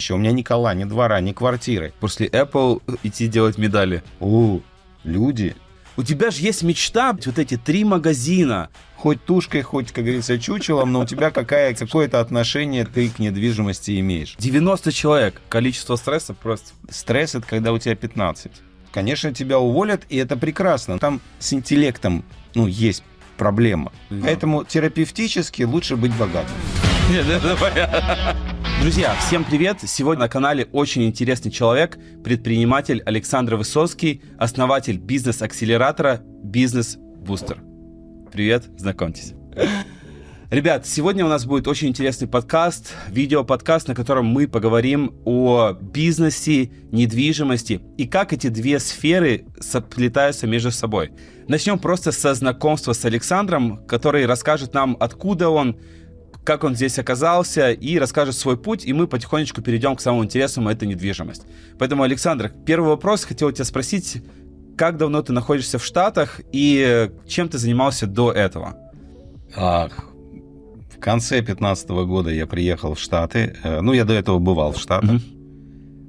жилища, у меня ни кола, ни двора, ни квартиры. После Apple идти делать медали. Люди. У тебя же есть мечта, вот эти 3 магазина. Хоть тушкой, хоть, как говорится, чучелом, но у тебя какое-то отношение ты к недвижимости имеешь. 90 человек. Количество стресса просто. Стресс — это когда у тебя 15. Конечно, тебя уволят, и это прекрасно. Там с интеллектом, есть проблема. Да. Поэтому терапевтически лучше быть богатым. Нет, это понятно. Друзья, всем привет! Сегодня на канале очень интересный человек, предприниматель Александр Высоцкий, основатель бизнес-акселератора «Бизнес Бустер». Привет, знакомьтесь. Ребят, сегодня у нас будет очень интересный подкаст, видеоподкаст, на котором мы поговорим о бизнесе, недвижимости и как эти две сферы соплетаются между собой. Начнем просто со знакомства с Александром, который расскажет нам, откуда он, как он здесь оказался, и расскажет свой путь, и мы потихонечку перейдем к самому интересному, это недвижимость. Поэтому, Александр, первый вопрос, хотел тебя спросить, как давно ты находишься в Штатах и чем ты занимался до этого? В конце 2015 года я приехал в Штаты. Я до этого бывал в Штатах.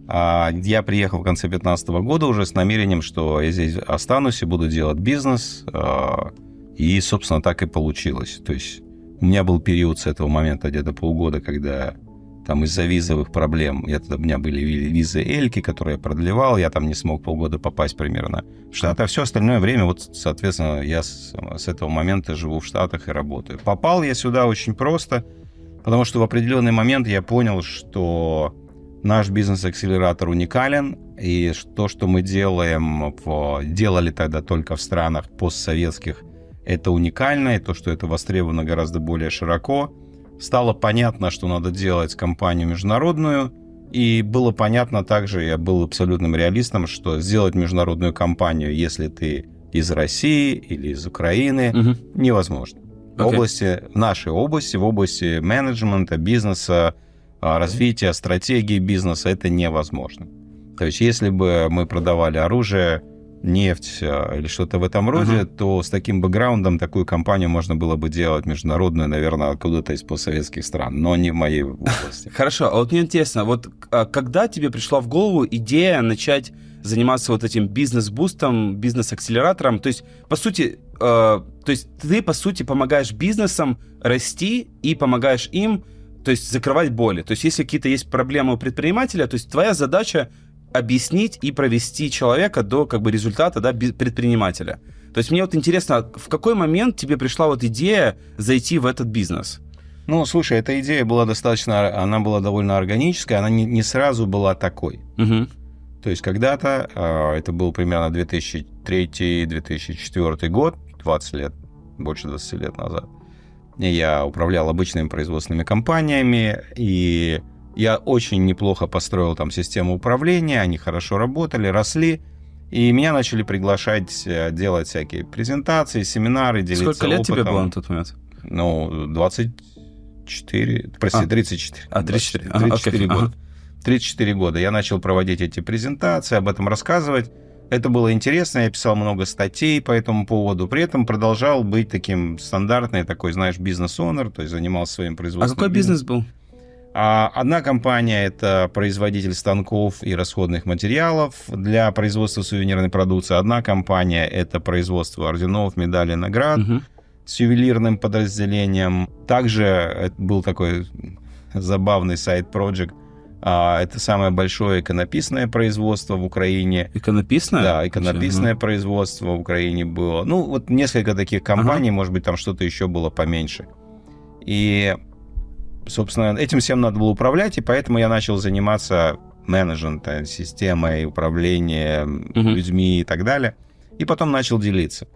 Я приехал в конце 2015 года уже с намерением, что я здесь останусь и буду делать бизнес. И, собственно, так и получилось. То есть у меня был период с этого момента где-то полгода, когда там из-за визовых проблем, у меня были визы Эльки, которые я продлевал, я там не смог полгода попасть примерно в Штаты, а все остальное время, соответственно, я с этого момента живу в Штатах и работаю. Попал я сюда очень просто, потому что в определенный момент я понял, что наш бизнес-акселератор уникален, и то, что мы делали тогда только в странах постсоветских, это уникально, и то, что это востребовано гораздо более широко. Стало понятно, что надо делать компанию международную, и было понятно также, я был абсолютным реалистом, что сделать международную компанию, если ты из России или из Украины, невозможно. В нашей области, в области менеджмента, бизнеса, развития, стратегии бизнеса, это невозможно. То есть если бы мы продавали оружие, нефть или что-то в этом роде, то с таким бэкграундом такую компанию можно было бы делать международную, наверное, откуда-то из постсоветских стран, но не в моей области. Хорошо, а вот мне интересно, когда тебе пришла в голову идея начать заниматься вот этим бизнес-бустом, бизнес-акселератором, то есть, по сути, ты, по сути, помогаешь бизнесам расти и помогаешь им, то есть, закрывать боли. То есть, если какие-то есть проблемы у предпринимателя, то есть, твоя задача объяснить и провести человека до результата, предпринимателя. То есть мне интересно, в какой момент тебе пришла идея зайти в этот бизнес? Слушай, эта идея была она была довольно органическая, она не сразу была такой. То есть когда-то, это был примерно 2003-2004 год, 20 лет, больше 20 лет назад, я управлял обычными производственными компаниями, и я очень неплохо построил там систему управления, они хорошо работали, росли, и меня начали приглашать делать всякие презентации, семинары, делиться опытом. Сколько лет тебе было на тот момент? 34, прости, 34. 34. 34 года. 34 года. Я начал проводить эти презентации, об этом рассказывать. Это было интересно, я писал много статей по этому поводу, при этом продолжал быть таким стандартный, бизнес-онер, то есть занимался своим производством. А какой бизнес был? Одна компания — это производитель станков и расходных материалов для производства сувенирной продукции. Одна компания — это производство орденов, медалей, наград с ювелирным подразделением. Также был такой забавный сайт-проджект. Это самое большое иконописное производство в Украине. Иконописное? Да, иконописное производство в Украине было. Несколько таких компаний, может быть, там что-то еще было поменьше. И собственно, этим всем надо было управлять, и поэтому я начал заниматься менеджментом, системой, управлением людьми и так далее. И потом начал делиться.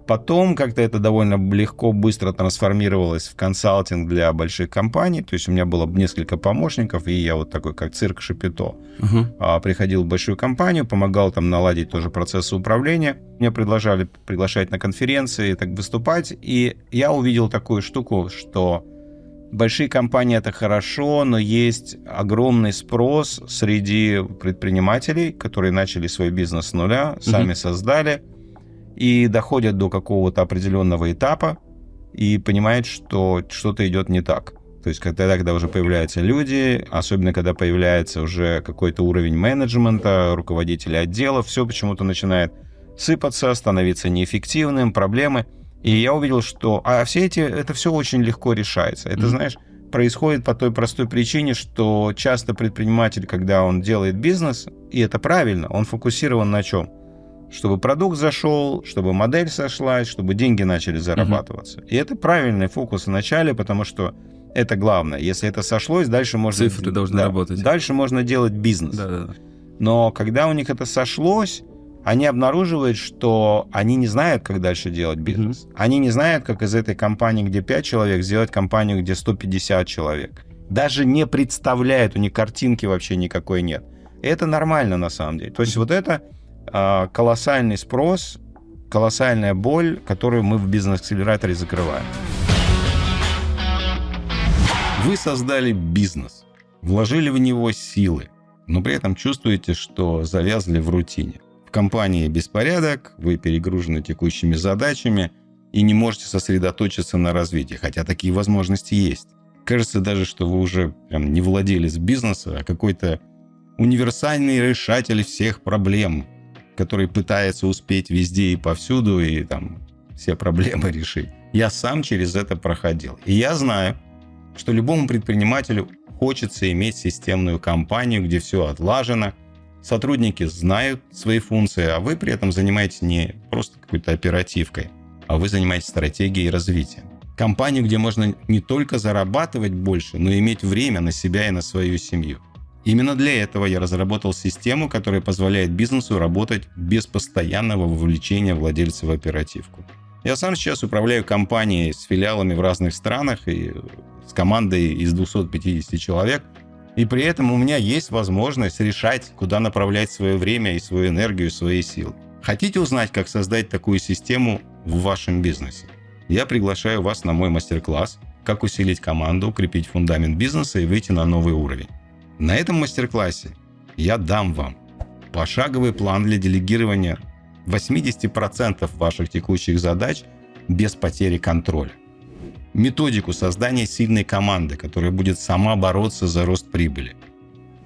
Потом как-то это довольно легко, быстро трансформировалось в консалтинг для больших компаний. То есть у меня было несколько помощников, и я такой, как цирк Шапито. Приходил в большую компанию, помогал там наладить тоже процессы управления. Меня предложали приглашать на конференции, так выступать. И я увидел такую штуку, что большие компании — это хорошо, но есть огромный спрос среди предпринимателей, которые начали свой бизнес с нуля, сами создали, и доходят до какого-то определенного этапа и понимают, что что-то идет не так. То есть когда уже появляются люди, особенно когда появляется уже какой-то уровень менеджмента, руководителя отделов, все почему-то начинает сыпаться, становиться неэффективным, проблемы. И я увидел, что это все очень легко решается. Это, знаешь, происходит по той простой причине, что часто предприниматель, когда он делает бизнес, и это правильно, он фокусирован на чем? Чтобы продукт зашел, чтобы модель сошлась, чтобы деньги начали зарабатываться. И это правильный фокус в начале, потому что это главное. Если это сошлось, дальше можно... Цифры должны работать. Дальше можно делать бизнес. Да. Но когда у них это сошлось, они обнаруживают, что они не знают, как дальше делать бизнес. Они не знают, как из этой компании, где 5 человек, сделать компанию, где 150 человек. Даже не представляют, у них картинки вообще никакой нет. И это нормально на самом деле. То есть вот это колоссальный спрос, колоссальная боль, которую мы в бизнес-акселераторе закрываем. Вы создали бизнес, вложили в него силы, но при этом чувствуете, что завязли в рутине. В компании беспорядок, вы перегружены текущими задачами и не можете сосредоточиться на развитии, хотя такие возможности есть. Кажется даже, что вы уже прям не владелец бизнеса, а какой-то универсальный решатель всех проблем, который пытается успеть везде и повсюду и там все проблемы решить. Я сам через это проходил. И я знаю, что любому предпринимателю хочется иметь системную компанию, где все отлажено, сотрудники знают свои функции, а вы при этом занимаетесь не просто какой-то оперативкой, а вы занимаетесь стратегией развития. Компанию, где можно не только зарабатывать больше, но и иметь время на себя и на свою семью. Именно для этого я разработал систему, которая позволяет бизнесу работать без постоянного вовлечения владельца в оперативку. Я сам сейчас управляю компанией с филиалами в разных странах и с командой из 250 человек, и при этом у меня есть возможность решать, куда направлять свое время и свою энергию, свои силы. Хотите узнать, как создать такую систему в вашем бизнесе? Я приглашаю вас на мой мастер-класс «Как усилить команду, укрепить фундамент бизнеса и выйти на новый уровень». На этом мастер-классе я дам вам пошаговый план для делегирования 80% ваших текущих задач без потери контроля. Методику создания сильной команды, которая будет сама бороться за рост прибыли.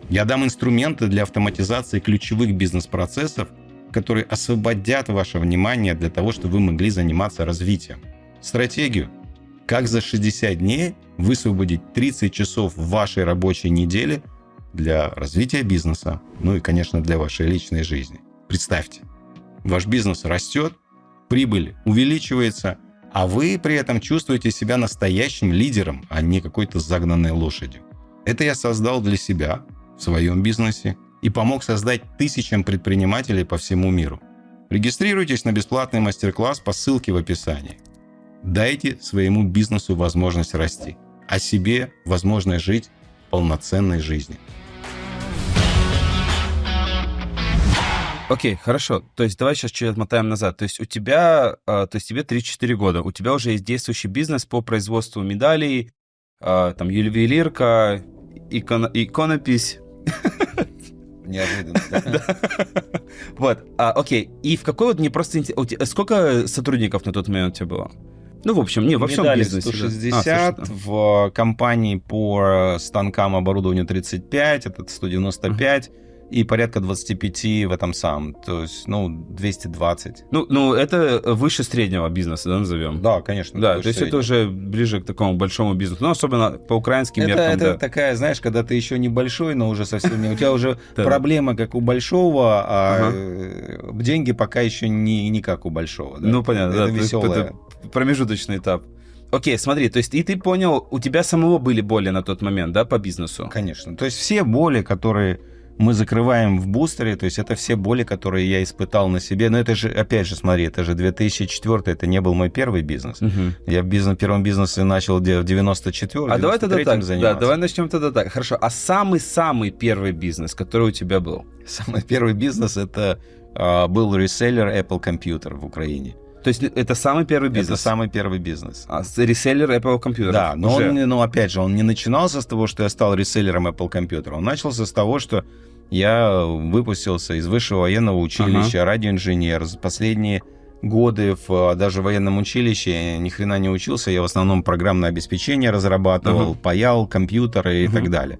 Я дам инструменты для автоматизации ключевых бизнес-процессов, которые освободят ваше внимание для того, чтобы вы могли заниматься развитием. Стратегию, как за 60 дней высвободить 30 часов в вашей рабочей неделе для развития бизнеса, ну и, конечно, для вашей личной жизни. Представьте, ваш бизнес растет, прибыль увеличивается, а вы при этом чувствуете себя настоящим лидером, а не какой-то загнанной лошадью. Это я создал для себя в своем бизнесе и помог создать тысячам предпринимателей по всему миру. Регистрируйтесь на бесплатный мастер-класс по ссылке в описании. Дайте своему бизнесу возможность расти, а себе возможность жить полноценной жизнью. Окей, хорошо. То есть давай сейчас чуть отмотаем назад. То есть у тебя, тебе 3-4 года, у тебя уже есть действующий бизнес по производству медалей, там ювелирка, иконопись. Неожиданно, да? Вот, окей. И в какой вот мне просто интересно, сколько сотрудников на тот момент у тебя было? Ну, в общем, во всем бизнесе. 160, в компании по станкам оборудованию 35, это 195. И порядка 25 в этом самом, то есть, 220. Ну, это выше среднего бизнеса, да, назовем? Да, конечно. Да, то есть это уже ближе к такому большому бизнесу, ну, особенно по украинским меркам. Это такая, знаешь, когда ты еще небольшой, но уже совсем не... У тебя уже проблема, как у большого, а деньги пока еще не как у большого. Ну, понятно, да. Это веселое. Это промежуточный этап. Окей, смотри, то есть и ты понял, у тебя самого были боли на тот момент, да, по бизнесу? Конечно. То есть все боли, которые мы закрываем в бустере, то есть это все боли, которые я испытал на себе. Но это же, опять же, смотри, это же 2004, это не был мой первый бизнес. Я в первом бизнесе начал в 94-м, А давай тогда так, заниматься. Да, давай начнем тогда так. Хорошо, а самый-самый первый бизнес, который у тебя был? Самый первый бизнес, это был реселлер Apple Computer в Украине. То есть это самый первый бизнес? Это самый первый бизнес. Реселлер Apple Computer? Да, но опять же, он не начинался с того, что я стал реселлером Apple Computer. Он начался с того, что я выпустился из высшего военного училища, радиоинженер. Последние годы даже в военном училище ни хрена не учился. Я в основном программное обеспечение разрабатывал, паял компьютеры и так далее.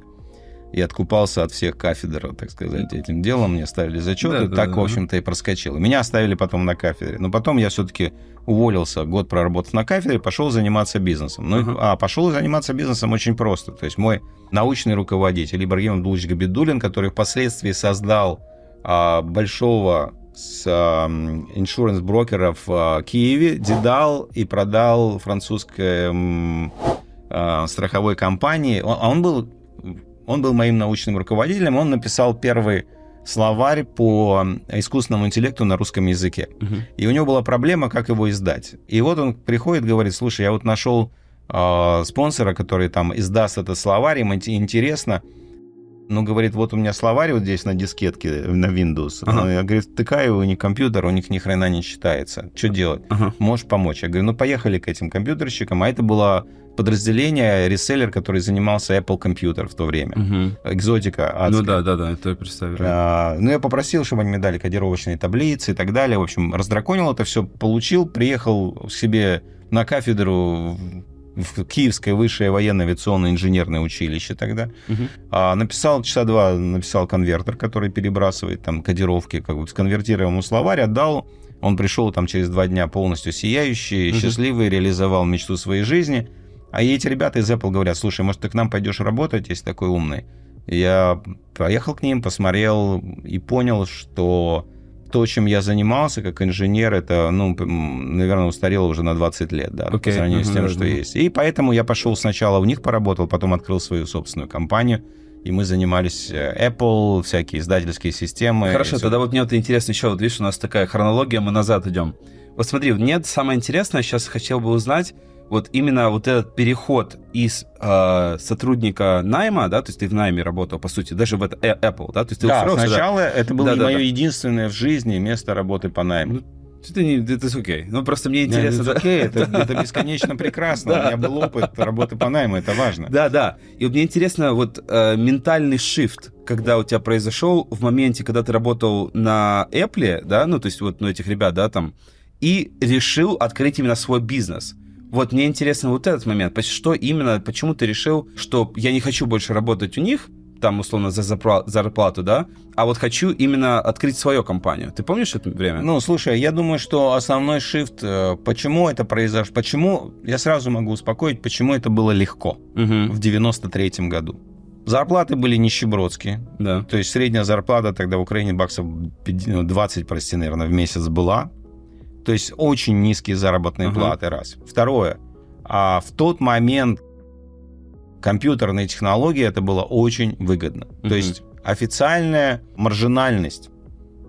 И откупался от всех кафедр, так сказать, этим делом. Мне ставили зачеты, в общем-то, и проскочил. Меня оставили потом на кафедре. Но потом я все-таки уволился, год проработав на кафедре, пошел заниматься бизнесом. Пошел заниматься бизнесом очень просто. То есть мой научный руководитель Ибрагим Абдулович Габидуллин, который впоследствии создал большого иншуранс-брокера в Киеве, Дедал, и продал французской страховой компании. Он был моим научным руководителем, он написал первый словарь по искусственному интеллекту на русском языке. И у него была проблема, как его издать. И вот он приходит, говорит: слушай, я вот нашел спонсора, который там издаст этот словарь, им интересно. Ну, говорит, вот у меня словарь вот здесь на дискетке, на Windows. Я, говорит, втыкаю его, не компьютер, у них ни хрена не читается. Что делать? Можешь помочь? Я говорю, ну, поехали к этим компьютерщикам. А это было подразделение, реселлер, который занимался Apple Computer в то время. Экзотика адская. Ну, да, это я представляю. Я попросил, чтобы они мне дали кодировочные таблицы и так далее. В общем, раздраконил это все, получил, приехал к себе на кафедру в Киевское высшее военно-авиационное инженерное училище тогда. Написал часа 2, написал конвертер, который перебрасывает там кодировки, как бы сконвертировал ему словарь, отдал. Он пришел там через 2 дня полностью сияющий, счастливый, реализовал мечту своей жизни. А эти ребята из Apple говорят: слушай, может, ты к нам пойдешь работать, если такой умный? И я поехал к ним, посмотрел и понял, что то, чем я занимался как инженер, это, наверное, устарело уже на 20 лет, да, по сравнению с тем, что есть. И поэтому я пошел сначала у них поработал, потом открыл свою собственную компанию, и мы занимались Apple, всякие издательские системы. Хорошо, тогда вот мне вот интересно еще, вот видишь, у нас такая хронология, мы назад идем. Вот смотри, мне самое интересное, сейчас хотел бы узнать, вот именно вот этот переход из сотрудника найма, да, то есть ты в найме работал, по сути, даже в это Apple, да? То есть ты сначала это было мое единственное в жизни место работы по найму. Это окей. Ну, просто мне интересно... Это окей, это бесконечно прекрасно. У меня был опыт работы по найму, это важно. Да. И мне интересно, вот ментальный шифт, когда у тебя произошел в моменте, когда ты работал на Apple, да, ну, то есть вот этих ребят, да, там, и решил открыть именно свой бизнес. Вот мне интересно вот этот момент. Что именно, почему ты решил, что я не хочу больше работать у них, там, условно, за зарплату, да, а вот хочу именно открыть свою компанию. Ты помнишь это время? Ну, слушай, я думаю, что основной шифт, почему это произошло, я сразу могу успокоить, почему это было легко в 93-м году. Зарплаты были нищебродские. Да. То есть средняя зарплата тогда в Украине баксов 20, наверное, в месяц была. То есть очень низкие заработные платы, раз. Второе, в тот момент компьютерные технологии это было очень выгодно. То есть официальная маржинальность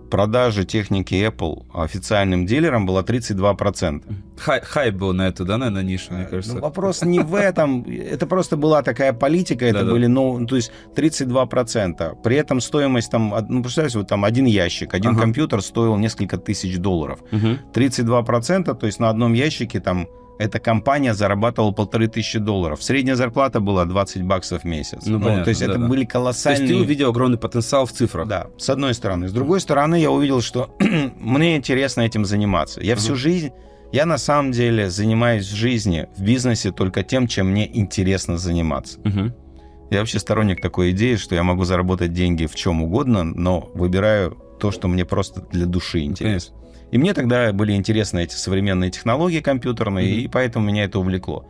продажи техники Apple официальным дилерам была 32%. Хайп был на эту, да, на нишу, мне кажется. Ну, вопрос не в этом. Это просто была такая политика. Это были, то есть 32%. При этом стоимость там, представляете, вот там один ящик, один компьютер стоил несколько тысяч $. 32%, то есть на одном ящике там эта компания зарабатывала $1500. Средняя зарплата была $20 в месяц. Понятно, то есть это были колоссальные... То есть ты увидел огромный потенциал в цифрах. Да, с одной стороны. С другой стороны, я увидел, что мне интересно этим заниматься. Я всю жизнь... Я на самом деле занимаюсь в жизни, в бизнесе только тем, чем мне интересно заниматься. Я вообще сторонник такой идеи, что я могу заработать деньги в чем угодно, но выбираю то, что мне просто для души интересно. И мне тогда были интересны эти современные технологии компьютерные, и поэтому меня это увлекло.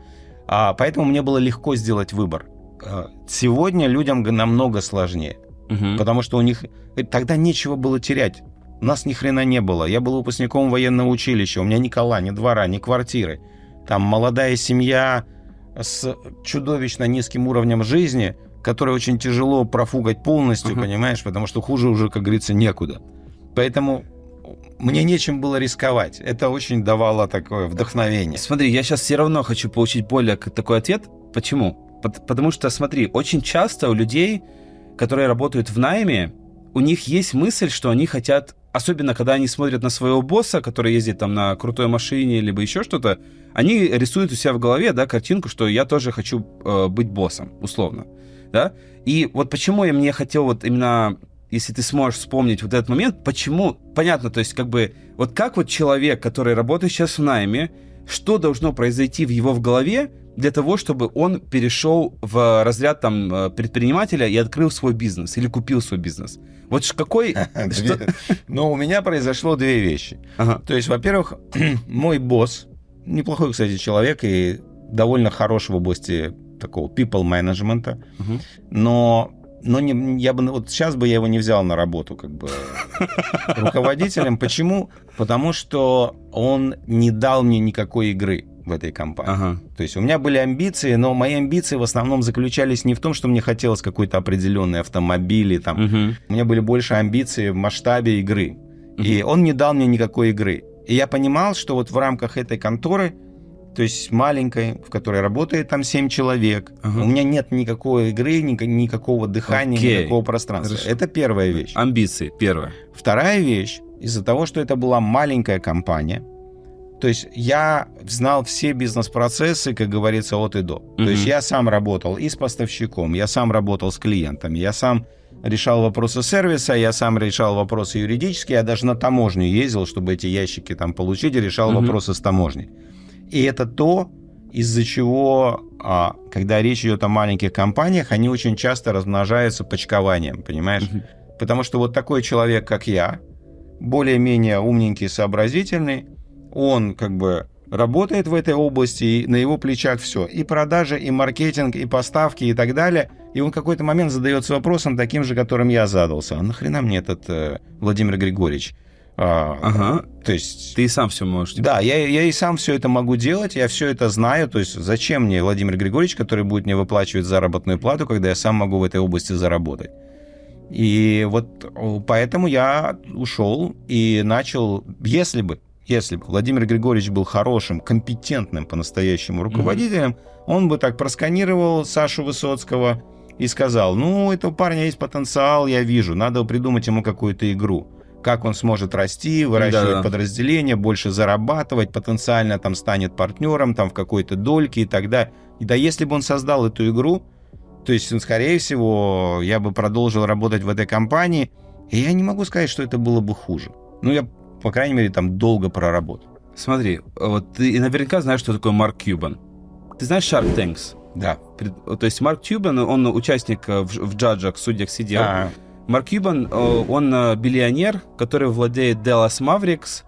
Поэтому мне было легко сделать выбор. Сегодня людям намного сложнее, потому что у них тогда нечего было терять. У нас ни хрена не было. Я был выпускником военного училища, у меня ни кола, ни двора, ни квартиры. Там молодая семья с чудовищно низким уровнем жизни, которой очень тяжело профугать полностью, понимаешь, потому что хуже уже, как говорится, некуда. Поэтому... Мне нечем было рисковать. Это очень давало такое вдохновение. Смотри, я сейчас все равно хочу получить более такой ответ. Почему? Потому что, смотри, очень часто у людей, которые работают в найме, у них есть мысль, что они хотят, особенно когда они смотрят на своего босса, который ездит там на крутой машине, либо еще что-то, они рисуют у себя в голове, да, картинку, что я тоже хочу быть боссом, условно, да. И вот почему мне хотел вот именно... если ты сможешь вспомнить вот этот момент, почему, понятно, то есть как бы, вот как вот человек, который работает сейчас в найме, что должно произойти в его в голове для того, чтобы он перешел в разряд там предпринимателя и открыл свой бизнес или купил свой бизнес? Вот какой... Ну, у меня произошло две вещи. То есть, во-первых, мой босс, неплохой, кстати, человек и довольно хороший в области такого people management, но я бы, вот сейчас бы я его не взял на работу как бы руководителем. Почему? Потому что он не дал мне никакой игры в этой компании. То есть у меня были амбиции, но мои амбиции в основном заключались не в том, что мне хотелось какой-то определенный автомобиль, и там. У меня были больше амбиции в масштабе игры. И он не дал мне никакой игры. И я понимал, что вот в рамках этой конторы, то есть маленькой, в которой работает там 7 человек, у меня нет никакой игры, никакого дыхания, никакого пространства. Хорошо. Это первая вещь. Амбиции, первая. Вторая вещь, из-за того, что это была маленькая компания, то есть я знал все бизнес-процессы, как говорится, от и до. То есть я сам работал и с поставщиком, я сам работал с клиентами, я сам решал вопросы сервиса, я сам решал вопросы юридические, я даже на таможню ездил, чтобы эти ящики там получить, и решал вопросы с таможней. И это то, из-за чего, когда речь идет о маленьких компаниях, они очень часто размножаются почкованием, понимаешь? Потому что вот такой человек, как я, более-менее умненький, сообразительный, он как бы работает в этой области, и на его плечах все. И продажи, и маркетинг, и поставки, и так далее. И он в какой-то момент задается вопросом таким же, которым я задался. А нахрена мне этот Владимир Григорьевич? То есть... Ты и сам все можешь. Да, я и сам все это могу делать, я все это знаю. То есть зачем мне Владимир Григорьевич, который будет мне выплачивать заработную плату, когда я сам могу в этой области заработать? И вот поэтому я ушел и начал, если бы Владимир Григорьевич был хорошим, компетентным по-настоящему руководителем, он бы так просканировал Сашу Высоцкого и сказал: ну, у этого парня есть потенциал, я вижу, надо придумать ему какую-то игру. Как он сможет расти, выращивать подразделения, больше зарабатывать, потенциально там станет партнером там в какой-то дольке и так далее. И да, если бы он создал эту игру, то есть, скорее всего, я бы продолжил работать в этой компании, и я не могу сказать, что это было бы хуже. Ну, я, по крайней мере, там долго проработал. Смотри, вот ты наверняка знаешь, что такое Марк Кьюбан. Ты знаешь Shark Tanks? Да. То есть Марк Кьюбан, он участник в джаджах, судьях сидел. Марк Кьюбан, он биллионер, который владеет Dallas Mavericks,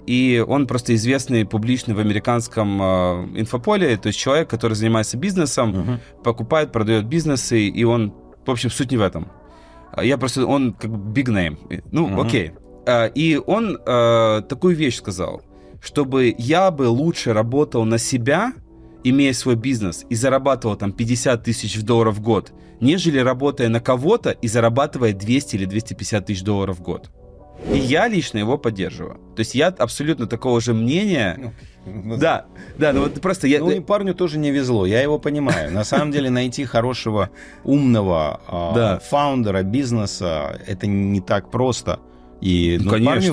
и он просто известный публичный в американском инфополе, то есть человек, который занимается бизнесом, покупает, продает бизнесы, и он, в общем, суть не в этом. Он как бы big name. Ну, окей. И он такую вещь сказал: чтобы я бы лучше работал на себя, имея свой бизнес, и зарабатывал там $50 тысяч в год, нежели работая на кого-то и зарабатывая 200 или 250 тысяч долларов в год. И я лично его поддерживаю. То есть я абсолютно такого же мнения. Да, ну вот просто я... Ну, и парню тоже не везло, я его понимаю. На самом деле найти хорошего, умного фаундера бизнеса, это не так просто. И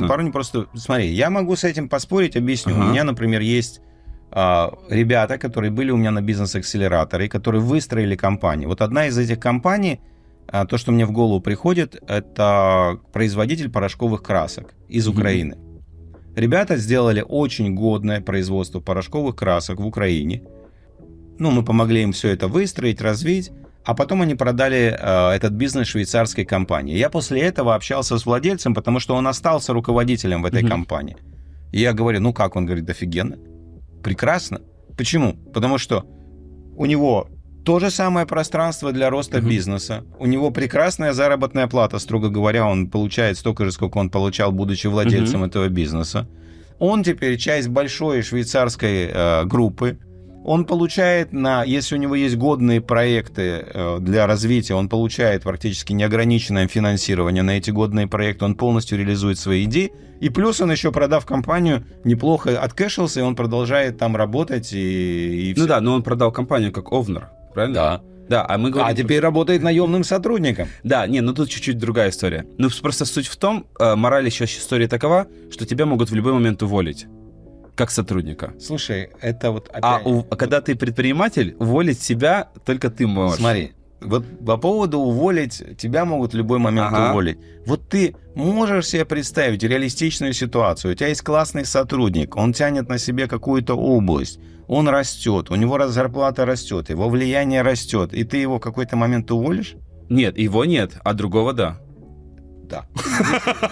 парню просто... Смотри, я могу с этим поспорить, объясню. У меня, например, есть ребята, которые были у меня на бизнес-акселераторе, которые выстроили компанию. Вот одна из этих компаний, то, что мне в голову приходит, это производитель порошковых красок из Украины. Ребята сделали очень годное производство порошковых красок в Украине. Ну, мы помогли им все это выстроить, развить, а потом они продали этот бизнес швейцарской компании. Я после этого общался с владельцем, потому что он остался руководителем в этой компании. И я говорю: ну как? Он говорит: офигенно. Прекрасно. Почему? Потому что у него то же самое пространство для роста бизнеса, у него прекрасная заработная плата, строго говоря, он получает столько же, сколько он получал, будучи владельцем этого бизнеса. Он теперь часть большой швейцарской группы. Он получает, если у него есть годные проекты для развития, он получает практически неограниченное финансирование на эти годные проекты, он полностью реализует свои идеи, и плюс он еще, продав компанию, неплохо откэшился, и он продолжает там работать, и Ну да, но он продал компанию как овнер, правильно? Да. Да, а мы говорим... теперь работает наемным сотрудником. Да, ну тут чуть-чуть другая история. Ну просто суть в том, мораль еще истории такова, что тебя могут в любой момент уволить. Как сотрудника. Слушай, это вот опять... Когда ты предприниматель, уволить себя только ты можешь. Смотри, Вот по поводу уволить, тебя могут в любой момент уволить. Вот ты можешь себе представить реалистичную ситуацию. У тебя есть классный сотрудник, он тянет на себе какую-то область, он растет, у него зарплата растет, его влияние растет, и ты его в какой-то момент уволишь? Нет, его нет, а другого да. Да.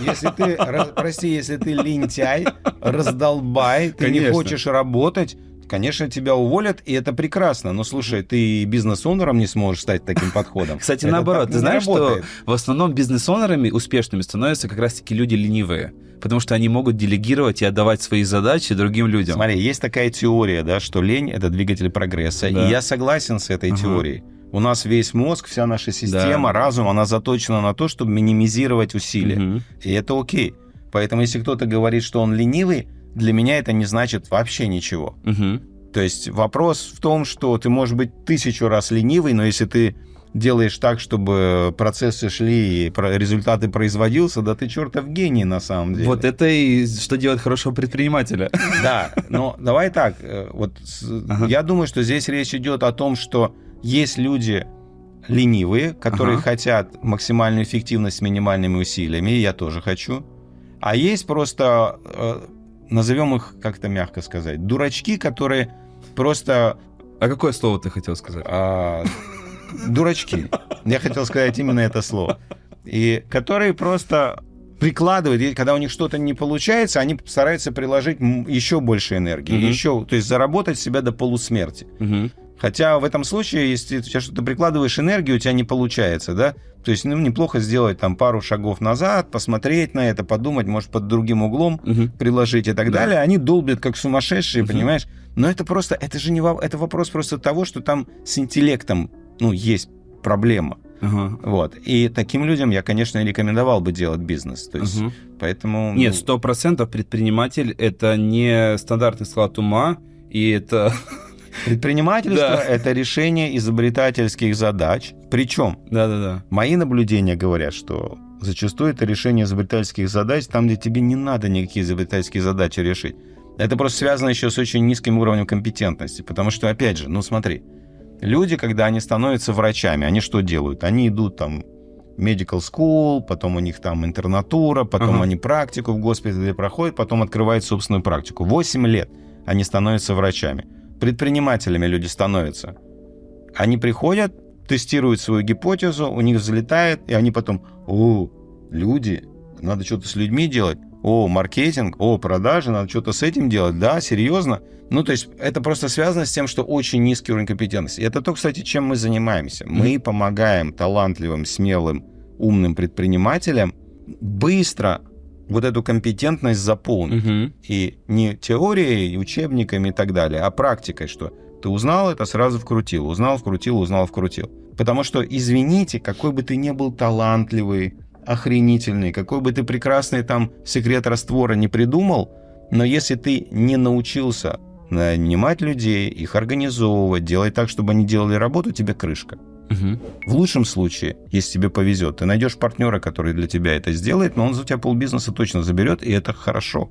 Если ты, прости, если ты лентяй, раздолбай, ты не хочешь работать, конечно, тебя уволят, и это прекрасно. Но слушай, ты бизнес-онером не сможешь стать таким подходом. Кстати, наоборот, ты знаешь, что в основном бизнес-онерами успешными становятся как раз-таки люди ленивые, потому что они могут делегировать и отдавать свои задачи другим людям. Смотри, есть такая теория, да, что лень — это двигатель прогресса, и я согласен с этой теорией. У нас весь мозг, вся наша система, разум, она заточена на то, чтобы минимизировать усилия. И это окей. Поэтому, если кто-то говорит, что он ленивый, для меня это не значит вообще ничего. То есть вопрос в том, что ты можешь быть 1000 раз ленивый, но если ты делаешь так, чтобы процессы шли и результаты производился, да ты чертов гений на самом деле. Вот это и что делает хорошего предпринимателя. Да, но давай так. Вот я думаю, что здесь речь идет о том, что есть люди ленивые, которые хотят максимальную эффективность с минимальными усилиями, и я тоже хочу. А есть просто, назовем их как-то мягко сказать, дурачки, которые просто... А какое слово ты хотел сказать? Дурачки. Я хотел сказать именно это слово. И которые просто прикладывают, и когда у них что-то не получается, они стараются приложить еще больше энергии, еще, то есть заработать себя до полусмерти. Хотя в этом случае, если ты что-то прикладываешь энергию, у тебя не получается, да? То есть, неплохо сделать там пару шагов назад, посмотреть на это, подумать, может, под другим углом приложить и так далее. Они долбят как сумасшедшие, понимаешь? Но это просто, это же не это вопрос просто того, что там с интеллектом, есть проблема. Вот. И таким людям я, конечно, рекомендовал бы делать бизнес. То есть, поэтому... Нет, 100% предприниматель — это не стандартный склад ума, и это... Предпринимательство — это решение изобретательских задач. Причем мои наблюдения говорят, что зачастую это решение изобретательских задач там, где тебе не надо никакие изобретательские задачи решить. Это просто связано еще с очень низким уровнем компетентности. Потому что, опять же, смотри, люди, когда они становятся врачами, они что делают? Они идут там в medical school, потом у них там интернатура, потом они практику в госпитале проходят, потом открывают собственную практику. 8 лет они становятся врачами. Предпринимателями люди становятся. Они приходят, тестируют свою гипотезу, у них взлетает, и они потом: люди, надо что-то с людьми делать, маркетинг, продажи, надо что-то с этим делать, да, серьезно? То есть это просто связано с тем, что очень низкий уровень компетентности. И это то, кстати, чем мы занимаемся. Мы помогаем талантливым, смелым, умным предпринимателям быстро вот эту компетентность заполнить. И не теорией, учебниками и так далее, а практикой, что ты узнал это, сразу вкрутил, узнал, вкрутил, узнал, вкрутил. Потому что, извините, какой бы ты ни был талантливый, охренительный, какой бы ты прекрасный там секрет раствора не придумал, но если ты не научился нанимать людей, их организовывать, делать так, чтобы они делали работу, тебе крышка. В лучшем случае, если тебе повезет, ты найдешь партнера, который для тебя это сделает, но он за тебя полбизнеса точно заберет, и это хорошо.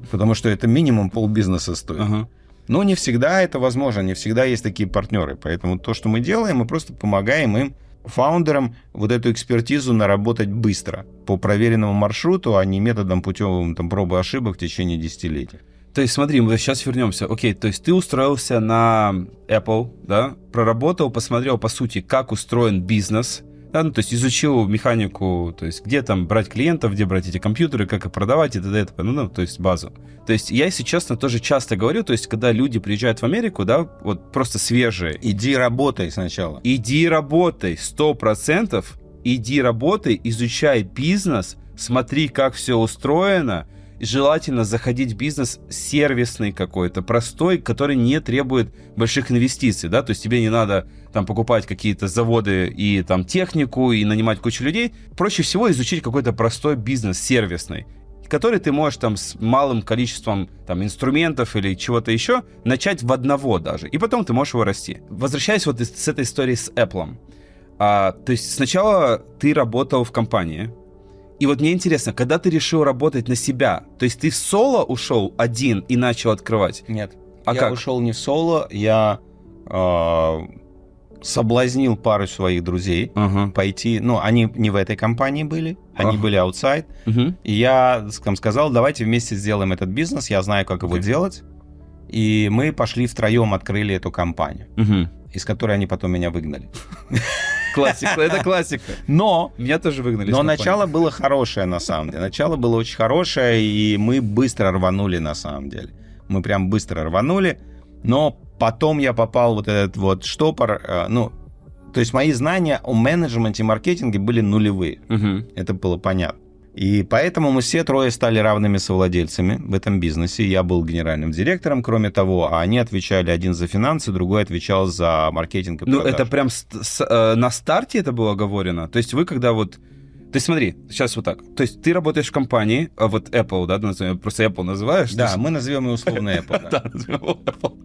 Потому что это минимум полбизнеса стоит. Но не всегда это возможно, не всегда есть такие партнеры. Поэтому то, что мы делаем, мы просто помогаем им, фаундерам, вот эту экспертизу наработать быстро, по проверенному маршруту, а не методом путевым проб и ошибок в течение десятилетий. То есть смотри, мы сейчас вернемся. Окей, то есть ты устроился на Apple, да, проработал, посмотрел, по сути, как устроен бизнес, да, то есть изучил механику, то есть где там брать клиентов, где брать эти компьютеры, как их продавать и т.д. То есть базу. То есть я, если честно, тоже часто говорю, то есть когда люди приезжают в Америку, да, вот просто свежие. Иди работай сначала. Иди работай, 100%, иди работай, изучай бизнес, смотри, как все устроено. Желательно заходить в бизнес сервисный какой-то, простой, который не требует больших инвестиций, да, то есть тебе не надо там покупать какие-то заводы и там технику и нанимать кучу людей. Проще всего изучить какой-то простой бизнес сервисный, который ты можешь там с малым количеством там инструментов или чего-то еще начать в одного даже, и потом ты можешь его расти. Возвращаясь вот с этой историей с Apple. То есть сначала ты работал в компании. И вот мне интересно, когда ты решил работать на себя, то есть ты в соло ушел один и начал открывать? Нет, я ушел не в соло, я соблазнил пару своих друзей пойти, ну, они не в этой компании были, они были outside, и я там сказал, давайте вместе сделаем этот бизнес, я знаю, как его делать, и мы пошли втроем, открыли эту компанию, из которой они потом меня выгнали. Классика, это классика. Но меня тоже выгнали. Но начало было хорошее, на самом деле. Начало было очень хорошее, и мы быстро рванули, на самом деле. Мы прям быстро рванули, но потом я попал в вот этот вот штопор, то есть мои знания о менеджменте и маркетинге были нулевые. Это было понятно. И поэтому мы все трое стали равными совладельцами в этом бизнесе. Я был генеральным директором, кроме того, а они отвечали, один за финансы, другой отвечал за маркетинг и продажи. Ну, это прям на старте это было оговорено? То есть вы когда вот... То есть смотри, сейчас вот так. То есть ты работаешь в компании, вот Apple, да, назовем, просто Apple называешь? Да, мы назовем ее условно Apple. Да, назовем его Apple.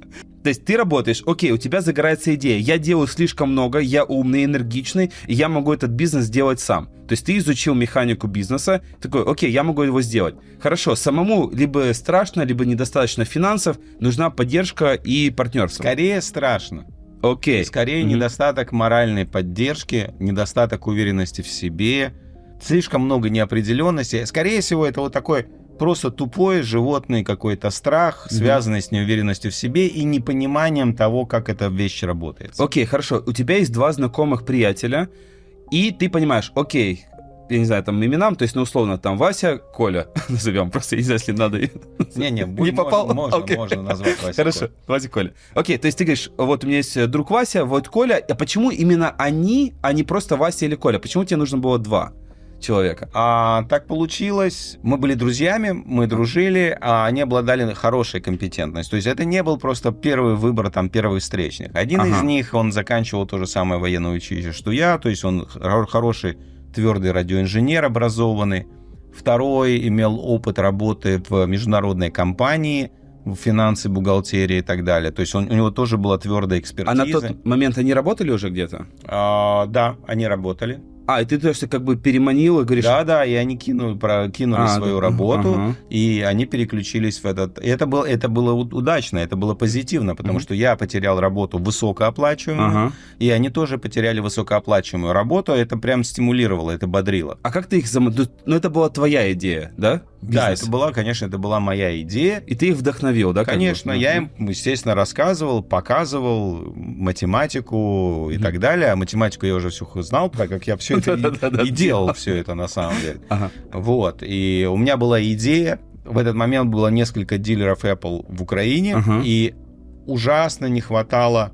То есть ты работаешь, окей, у тебя загорается идея, я делаю слишком много, я умный, энергичный, и я могу этот бизнес сделать сам. То есть ты изучил механику бизнеса, такой, окей, я могу его сделать. Хорошо, самому либо страшно, либо недостаточно финансов, нужна поддержка и партнерство. Скорее страшно. Окей. Скорее недостаток моральной поддержки, недостаток уверенности в себе, слишком много неопределенности. Скорее всего, это вот такой просто тупой животный какой-то страх, связанный с неуверенностью в себе и непониманием того, как эта вещь работает. Окей, хорошо. У тебя есть два знакомых приятеля, и ты понимаешь, окей, я не знаю, там именам, то есть, ну, условно, там Вася, Коля, назовем, просто, не знаю, если надо. Не попал? Можно назвать Вася. Хорошо, Вася, Коля. Окей, то есть ты говоришь, вот у меня есть друг Вася, вот Коля, а почему именно они, а не просто Вася или Коля? Почему тебе нужно было два человека? Так получилось. Мы были друзьями, мы дружили, а они обладали хорошей компетентностью. То есть это не был просто первый выбор, там, первый встречник. Один из них, он заканчивал то же самое военное училище, что я, то есть он хороший, твердый радиоинженер, образованный. Второй имел опыт работы в международной компании, в финансы, бухгалтерии и так далее. То есть у него тоже была твердая экспертиза. А на тот момент они работали уже где-то? Да, они работали. И ты то, что как бы переманил и говоришь... Да, и они кинули свою работу, и они переключились в этот... И это было удачно, это было позитивно, потому что я потерял работу высокооплачиваемую, и они тоже потеряли высокооплачиваемую работу, это прям стимулировало, это бодрило. А как ты их Ну, это была твоя идея, да? Бизнес. Да, это была моя идея. И ты их вдохновил, да? Конечно, я им, естественно, рассказывал, показывал математику и так далее. А математику я уже всю знал, так как я все это и делал все это на самом деле. Вот. И у меня была идея. В этот момент было несколько дилеров Apple в Украине, и ужасно не хватало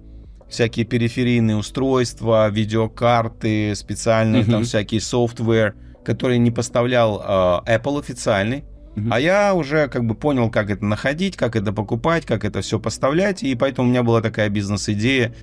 всякие периферийные устройства, видеокарты, специальные там всякие софтвер, который не поставлял Apple официальный. А я уже как бы понял, как это находить, как это покупать, как это все поставлять. И поэтому у меня была такая бизнес-идея,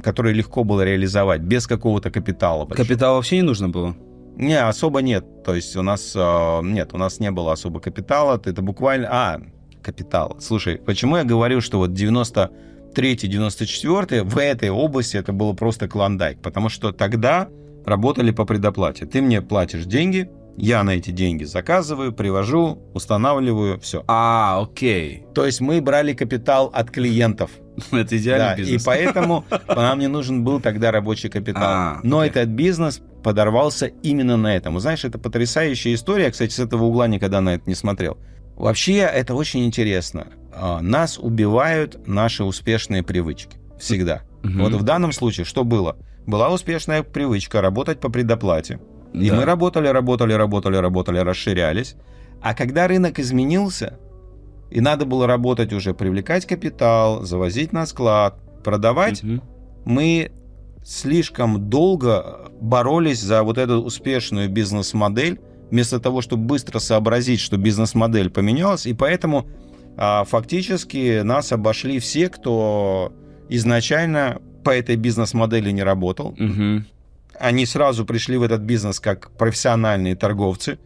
которую легко было реализовать без какого-то капитала. Капитала вообще не нужно было? Не, особо нет. То есть у нас не было особо капитала. Это буквально... капитал. Слушай, почему я говорю, что вот 93-94 в этой области это было просто клондайк? Потому что тогда работали по предоплате. Ты мне платишь деньги, я на эти деньги заказываю, привожу, устанавливаю, все. Окей. То есть мы брали капитал от клиентов. Это идеальный бизнес. И поэтому нам не нужен был тогда рабочий капитал. Но этот бизнес подорвался именно на этом. Знаешь, это потрясающая история. Кстати, с этого угла никогда на это не смотрел. Вообще, это очень интересно. Нас убивают наши успешные привычки. Всегда. Вот в данном случае что было? Была успешная привычка работать по предоплате. И мы работали, расширялись. А когда рынок изменился, и надо было работать уже, привлекать капитал, завозить на склад, продавать, мы слишком долго боролись за вот эту успешную бизнес-модель, вместо того, чтобы быстро сообразить, что бизнес-модель поменялась, и поэтому фактически нас обошли все, кто изначально по этой бизнес-модели не работал. Они сразу пришли в этот бизнес как профессиональные торговцы.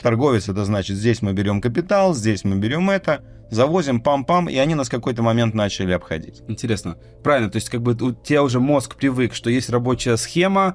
Торговец — это значит, здесь мы берем капитал, здесь мы берем это, завозим, пам-пам, и они нас в какой-то момент начали обходить. Интересно. Правильно, то есть как бы у тебя уже мозг привык, что есть рабочая схема,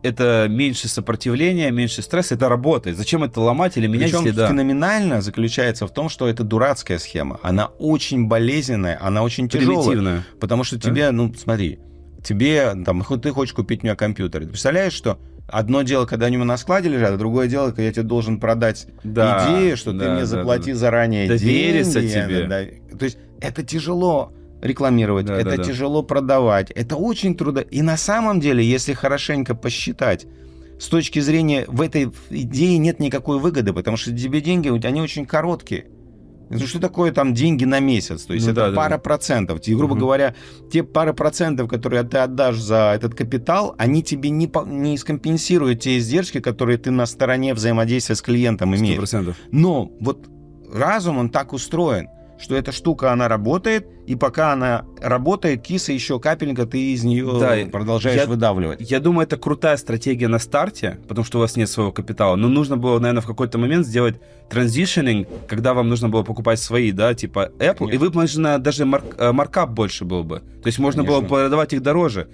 это меньше сопротивления, меньше стресса, это работает. Зачем это ломать или менять, Причем если феноменально заключается в том, что это дурацкая схема. Она очень болезненная, она очень тяжелая. Примитивная. Потому что тебе, смотри, тебе, там, ты хочешь купить у меня компьютер. Ты представляешь, что одно дело, когда они у меня на складе лежат, а другое дело, когда я тебе должен продать идею, что ты мне заплати заранее довериться деньги. тебе. То есть это тяжело рекламировать, тяжело продавать, это очень трудно. И на самом деле, если хорошенько посчитать, с точки зрения, в этой идее нет никакой выгоды, потому что тебе деньги, они очень короткие. Что такое там деньги на месяц? То есть это пара процентов. И, грубо говоря, те пара процентов, которые ты отдашь за этот капитал, они тебе не скомпенсируют те издержки, которые ты на стороне взаимодействия с клиентом имеешь. 100%. Но вот разум, он так устроен, что эта штука, она работает, и пока она работает, киса еще капелька, ты из нее продолжаешь выдавливать. Я думаю, это крутая стратегия на старте, потому что у вас нет своего капитала, но нужно было, наверное, в какой-то момент сделать транзишнинг, когда вам нужно было покупать свои, да, типа Apple, Конечно. И вы, можно, даже маркап больше был бы. То есть можно Конечно. Было продавать их дороже.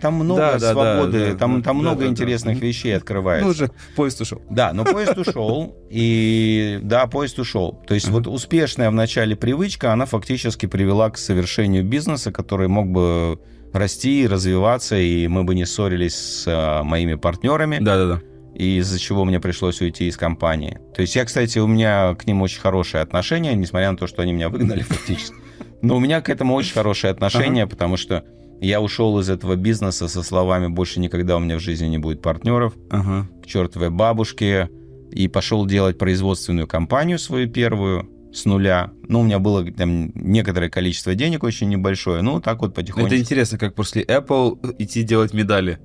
Там много свободы, там много интересных вещей открывается. Ну уже поезд ушел. Да, но поезд ушел, и да, поезд ушел. То есть вот успешная в начале привычка, она фактически привела к совершению бизнеса, который мог бы расти, развиваться, и мы бы не ссорились с моими партнерами. Да-да-да. И из-за чего мне пришлось уйти из компании. То есть кстати, у меня к ним очень хорошие отношения, несмотря на то, что они меня выгнали фактически. Но у меня к этому очень хорошие отношения, потому что я ушел из этого бизнеса со словами «больше никогда у меня в жизни не будет партнеров», к чертовой бабушке, и пошел делать производственную компанию свою первую с нуля. Ну, у меня было там некоторое количество денег, очень небольшое. Ну, так вот потихоньку. Это интересно, как после Apple идти делать медали.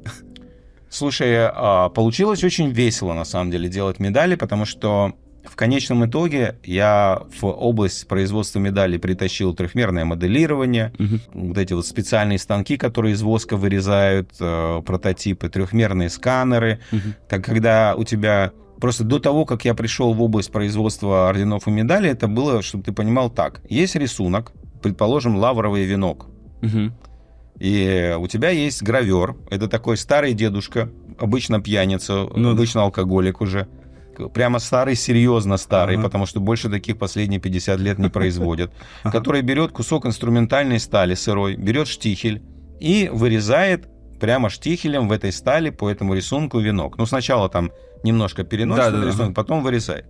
Слушай, получилось очень весело, на самом деле, делать медали, потому что в конечном итоге я в область производства медалей притащил трехмерное моделирование, вот эти вот специальные станки, которые из воска вырезают прототипы, трехмерные сканеры. Так, когда у тебя... Просто до того, как я пришел в область производства орденов и медалей, это было, чтобы ты понимал, так. Есть рисунок, предположим, лавровый венок. И у тебя есть гравер. Это такой старый дедушка, обычно пьяница, обычно алкоголик уже. Прямо старый, серьезно старый, потому что больше таких последние 50 лет не производят. Который берет кусок инструментальной стали сырой, берет штихель и вырезает прямо штихелем в этой стали по этому рисунку венок. Ну, сначала там немножко переносит рисунок, потом вырезает.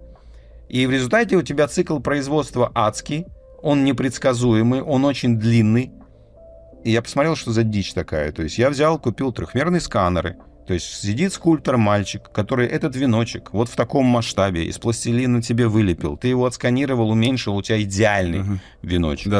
И в результате у тебя цикл производства адский, он непредсказуемый, он очень длинный. И я посмотрел, что за дичь такая. То есть я взял, купил трехмерные сканеры. То есть сидит скульптор-мальчик, который этот веночек вот в таком масштабе из пластилина тебе вылепил. Ты его отсканировал, уменьшил, у тебя идеальный веночек.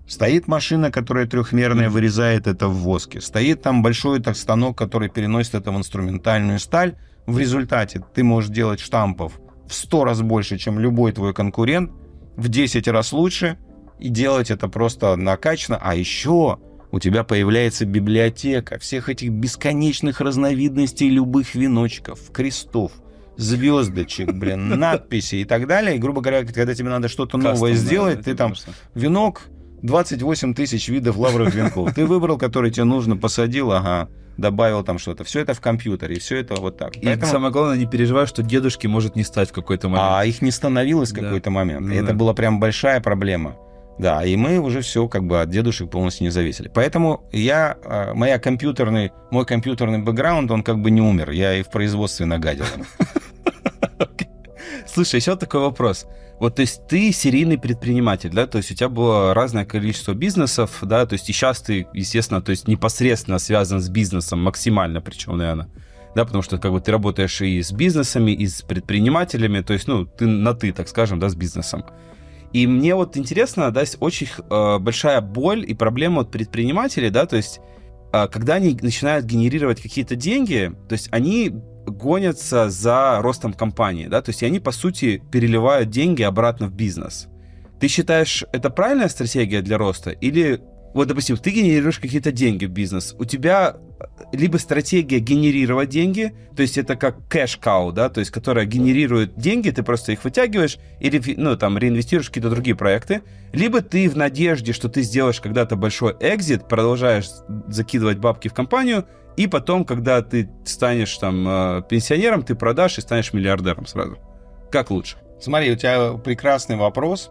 Стоит машина, которая трехмерная, вырезает это в воске. Стоит там большой станок, который переносит это в инструментальную сталь. В результате ты можешь делать штампов в 100 раз больше, чем любой твой конкурент, в 10 раз лучше, и делать это просто накачано. А еще у тебя появляется библиотека всех этих бесконечных разновидностей любых веночков, крестов, звездочек, надписей и так далее. И, грубо говоря, когда тебе надо что-то новое сделать, ты там венок, 28 тысяч видов лавровых венков. Ты выбрал, который тебе нужно, посадил, добавил там что-то. Все это в компьютере, и все это вот так. И самое главное, не переживай, что дедушки может не стать в какой-то момент. А их не становилось в какой-то момент. Это была прям большая проблема. Да, и мы уже все как бы от дедушек полностью не зависели. Поэтому мой компьютерный бэкграунд, он как бы не умер. Я и в производстве нагадил. Слушай, еще такой вопрос. Вот, то есть ты серийный предприниматель, да, то есть у тебя было разное количество бизнесов, да, то есть и сейчас ты, естественно, то есть непосредственно связан с бизнесом, максимально причем, наверное, да, потому что как бы ты работаешь и с бизнесами, и с предпринимателями, то есть, ну, ты на «ты», так скажем, да, с бизнесом. И мне вот интересно, да, есть очень большая боль и проблема от предпринимателей, да, то есть когда они начинают генерировать какие-то деньги, то есть они гонятся за ростом компании, да, то есть они, по сути, переливают деньги обратно в бизнес. Ты считаешь, это правильная стратегия для роста? Или, вот, допустим, ты генерируешь какие-то деньги в бизнес, у тебя либо стратегия генерировать деньги, то есть это как кэш-кау, да, то есть которая генерирует деньги, ты просто их вытягиваешь или, ну, там, реинвестируешь в какие-то другие проекты, либо ты в надежде, что ты сделаешь когда-то большой экзит, продолжаешь закидывать бабки в компанию, и потом, когда ты станешь там пенсионером, ты продашь и станешь миллиардером сразу. Как лучше? Смотри, у тебя прекрасный вопрос.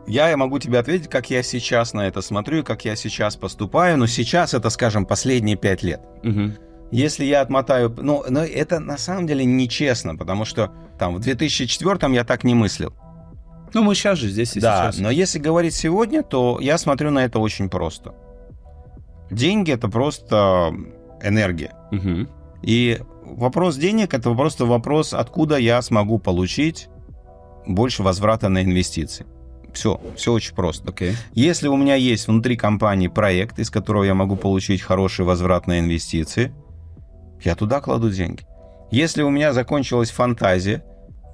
Я могу тебе ответить, как я сейчас на это смотрю, и как я сейчас поступаю, но сейчас это, скажем, последние 5 лет. Угу. Если я отмотаю... но это на самом деле нечестно, потому что там в 2004 я так не мыслил. Ну, мы сейчас же здесь и Да, сейчас. но если говорить сегодня, то я смотрю на это очень просто. Деньги — это просто энергия. Угу. И вопрос денег — это просто вопрос, откуда я смогу получить больше возврата на инвестиции. Все очень просто. Окей. Если у меня есть внутри компании проект, из которого я могу получить хороший возврат на инвестиции, я туда кладу деньги. Если у меня закончилась фантазия,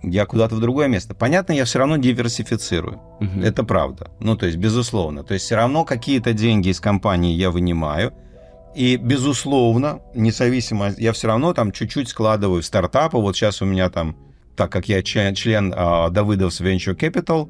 я куда-то в другое место. Понятно, я все равно диверсифицирую. Угу. Это правда. Ну, то есть, безусловно. То есть, все равно какие-то деньги из компании я вынимаю. И, безусловно, независимо, я все равно там чуть-чуть складываю в стартапы. Вот сейчас у меня там, так как я член Давыдов's Venture Capital,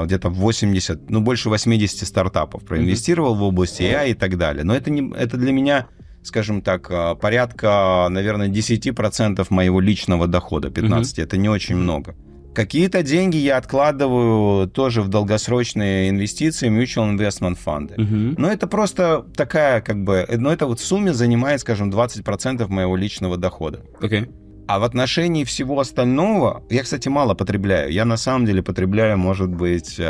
где-то 80, больше 80 стартапов проинвестировал в области AI и так далее. Но это для меня, скажем так, порядка, наверное, 10% моего личного дохода, 15%. Это не очень много. Какие-то деньги я откладываю тоже в долгосрочные инвестиции, mutual investment фонды. Но это просто такая, это вот в сумме занимает, скажем, 20% моего личного дохода. Окей. А в отношении всего остального, я, кстати, мало потребляю. Я на самом деле потребляю, может быть,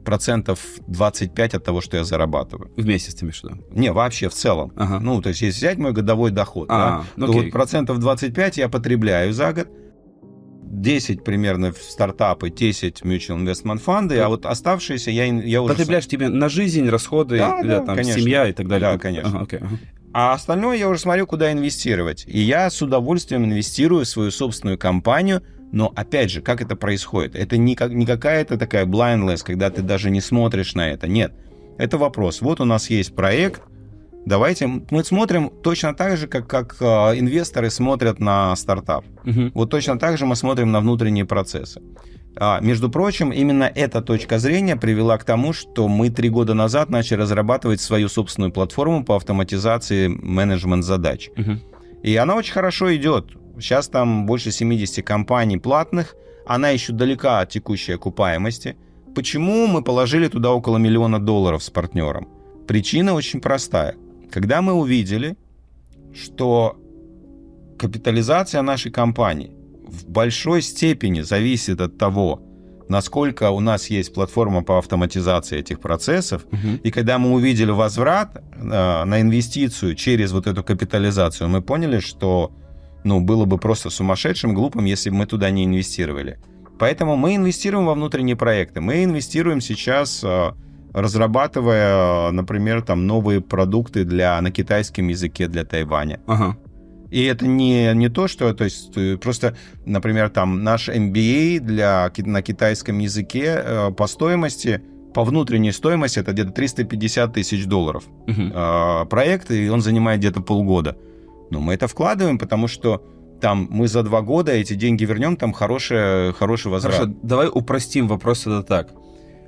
процентов 25 от того, что я зарабатываю. В месяц ты имеешь в виду? Не, вообще в целом. Ага. Ну, то есть, если взять мой годовой доход, то вот процентов 25 я потребляю за год, 10 примерно в стартапы, 10 mutual investment фонды, а вот оставшиеся я уже... Потребляешь тебе на жизнь, расходы, там, конечно. Семья и так далее. Да, конечно. Ага, окей. А остальное я уже смотрю, куда инвестировать. И я с удовольствием инвестирую в свою собственную компанию, но, опять же, как это происходит? Это не какая-то такая blindness, когда ты даже не смотришь на это. Нет. Это вопрос. Вот у нас есть проект, давайте мы смотрим точно так же, как инвесторы смотрят на стартап. Угу. Вот точно так же мы смотрим на внутренние процессы. Между прочим, именно эта точка зрения привела к тому, что мы 3 года назад начали разрабатывать свою собственную платформу по автоматизации менеджмент-задач. Угу. И она очень хорошо идет. Сейчас там больше 70 компаний платных, она еще далека от текущей окупаемости. Почему мы положили туда около $1 миллиона с партнером? Причина очень простая. Когда мы увидели, что капитализация нашей компании в большой степени зависит от того, насколько у нас есть платформа по автоматизации этих процессов, и когда мы увидели возврат на инвестицию через вот эту капитализацию, мы поняли, что было бы просто сумасшедшим, глупым, если бы мы туда не инвестировали. Поэтому мы инвестируем во внутренние проекты. Мы инвестируем сейчас, разрабатывая, например, там новые продукты на китайском языке для Тайваня. Ага. И это не то, что... То есть просто, например, там наш MBA на китайском языке по стоимости, по внутренней стоимости, это где-то $350 тысяч. Проект, и он занимает где-то полгода. Но мы это вкладываем, потому что там мы за 2 года эти деньги вернем, там хороший возврат. Хорошо, давай упростим вопрос это так.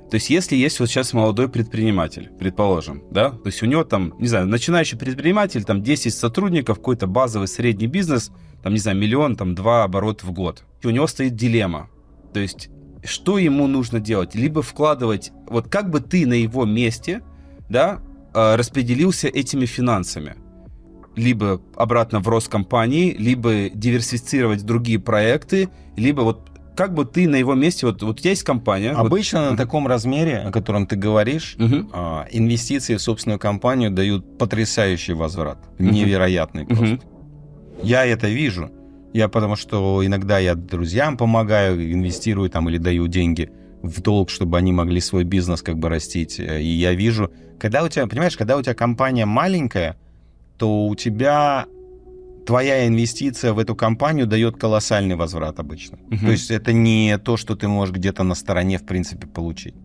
То есть, если есть вот сейчас молодой предприниматель, предположим, да, то есть у него там, не знаю, начинающий предприниматель, там 10 сотрудников, какой-то базовый средний бизнес, там, не знаю, 1 миллион, там 2 оборота в год. И у него стоит дилемма. То есть, что ему нужно делать? Либо вкладывать, вот как бы ты на его месте, да, распределился этими финансами? Либо обратно в рост компании, либо диверсифицировать другие проекты, либо вот как бы ты на его месте, вот у тебя есть компания. Обычно на таком размере, о котором ты говоришь, инвестиции в собственную компанию дают потрясающий возврат. Невероятный просто. Я это вижу. Потому что иногда я друзьям помогаю, инвестирую там или даю деньги в долг, чтобы они могли свой бизнес растить. И я вижу, когда у тебя компания маленькая, то у тебя твоя инвестиция в эту компанию дает колоссальный возврат обычно. То есть это не то, что ты можешь где-то на стороне, в принципе, получить.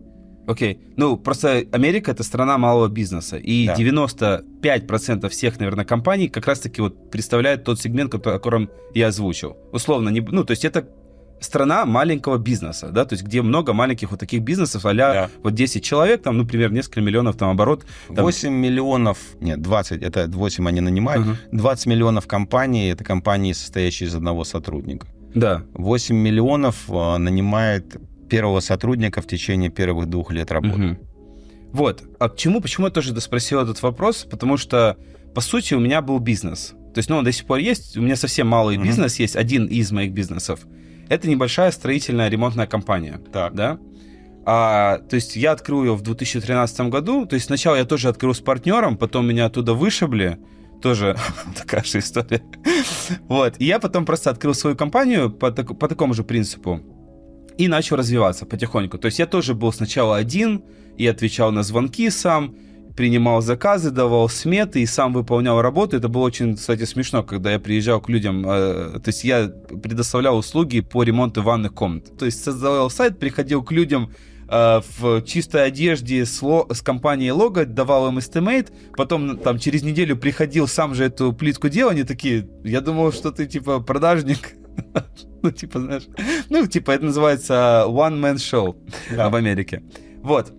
Окей. Просто Америка — это страна малого бизнеса, и 95% всех, наверное, компаний как раз-таки представляют тот сегмент, о котором я озвучил. Условно, то есть это страна маленького бизнеса, да, то есть где много маленьких таких бизнесов, а-ля 10 человек, там, например, несколько миллионов там оборот. 8 миллионов, нет, 20, это 8 они нанимают, 20 миллионов компаний, это компании, состоящие из одного сотрудника. Да. 8 миллионов нанимает первого сотрудника в течение первых 2 лет работы. Вот. А почему я тоже спросил этот вопрос? Потому что, по сути, у меня был бизнес. То есть, он до сих пор есть. У меня совсем малый бизнес есть, один из моих бизнесов. Это небольшая строительная ремонтная компания. Так. Да? То есть, я открыл ее в 2013 году. То есть, сначала я тоже открыл с партнером, потом меня оттуда вышибли. Тоже такая же история. Вот. И я потом просто открыл свою компанию по такому же принципу и начал развиваться потихоньку. То есть я тоже был сначала один, и отвечал на звонки сам, принимал заказы, давал сметы и сам выполнял работу. Это было очень, кстати, смешно, когда я приезжал к людям. То есть я предоставлял услуги по ремонту ванных комнат. То есть создавал сайт, приходил к людям в чистой одежде с компанией лого, давал им estimate, потом там через неделю приходил, сам же эту плитку делал, они такие, я думал, что ты типа продажник. Ну, типа, знаешь, это называется one-man show в Америке. Вот.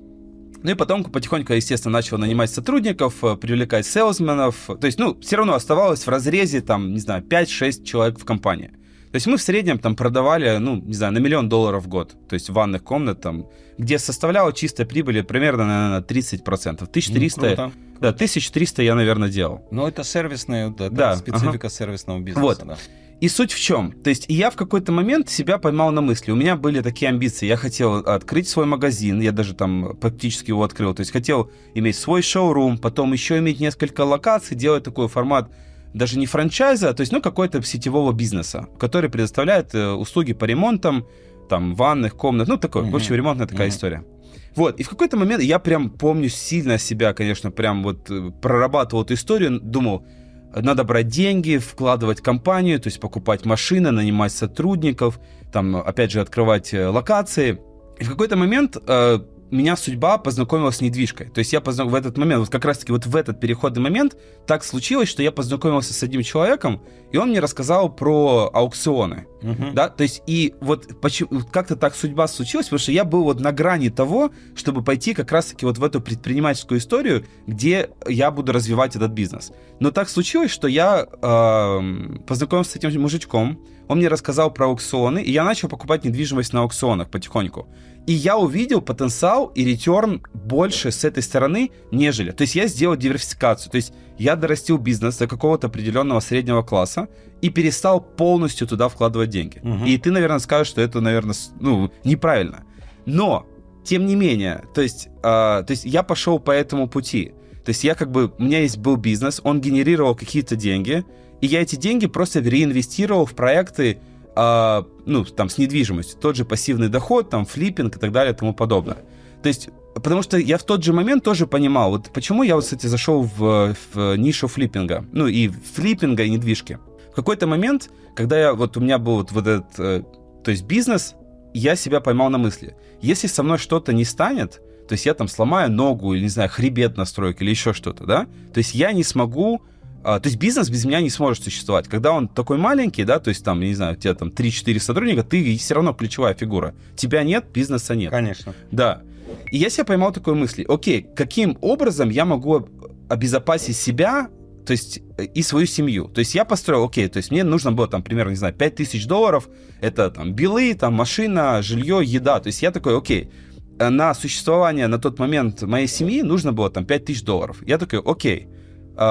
Ну и потом потихоньку, естественно, начал нанимать сотрудников, привлекать сейлсменов. То есть, все равно оставалось в разрезе, там, не знаю, 5-6 человек в компании. То есть мы в среднем там продавали, на $1 миллион в год. То есть ванных комнат там, где составляла чистая прибыль примерно, наверное, 30%. 1300, да, 1300 я, наверное, делал. Ну, это сервисная, специфика сервисного бизнеса. Вот. Да. И суть в чем? То есть я в какой-то момент себя поймал на мысли. У меня были такие амбиции. Я хотел открыть свой магазин. Я даже там практически его открыл. То есть хотел иметь свой шоурум, потом еще иметь несколько локаций, делать такой формат даже не франчайза, то есть, какой-то сетевого бизнеса, который предоставляет услуги по ремонтам, там, ванных комнат, такой, в общем, ремонтная такая история. Вот, и в какой-то момент я прям помню сильно себя, конечно, прям вот прорабатывал эту историю, думал, надо брать деньги, вкладывать в компанию, то есть покупать машины, нанимать сотрудников, там, опять же, открывать локации. И в какой-то момент меня судьба познакомила с недвижкой. То есть я в этот момент, вот как раз-таки вот в этот переходный момент так случилось, что я познакомился с одним человеком, и он мне рассказал про аукционы. Да? То есть и вот как-то так судьба случилась, потому что я был вот на грани того, чтобы пойти как раз-таки вот в эту предпринимательскую историю, где я буду развивать этот бизнес. Но так случилось, что я познакомился с этим мужичком, он мне рассказал про аукционы, и я начал покупать недвижимость на аукционах потихоньку. И я увидел потенциал и ретерн больше с этой стороны, нежели... То есть я сделал диверсификацию. То есть я дорастил бизнес до какого-то определенного среднего класса и перестал полностью туда вкладывать деньги. И ты, наверное, скажешь, что это, наверное, неправильно. Но, тем не менее, то есть я пошел по этому пути. То есть у меня был бизнес, он генерировал какие-то деньги, и я эти деньги просто реинвестировал в проекты, там, с недвижимостью, тот же пассивный доход, там, флиппинг и так далее и тому подобное. То есть, потому что я в тот же момент тоже понимал, вот почему я, кстати, зашел в нишу флиппинга, и флиппинга, и недвижки. В какой-то момент, когда у меня был вот этот, то есть бизнес, я себя поймал на мысли, если со мной что-то не станет, то есть я там сломаю ногу, или, не знаю, хребет настрою, или еще что-то, да, то есть я не смогу. То есть бизнес без меня не сможет существовать. Когда он такой маленький, да, то есть там, я не знаю, у тебя там 3-4 сотрудника, ты все равно ключевая фигура. Тебя нет, бизнеса нет. Конечно. Да. И я себя поймал такой мысли, окей, каким образом я могу обезопасить себя, то есть и свою семью. То есть я построил, то есть мне нужно было там примерно, не знаю, $5000, это там билы, там машина, жилье, еда. То есть я такой, на существование на тот момент моей семьи нужно было там $5000. Я такой,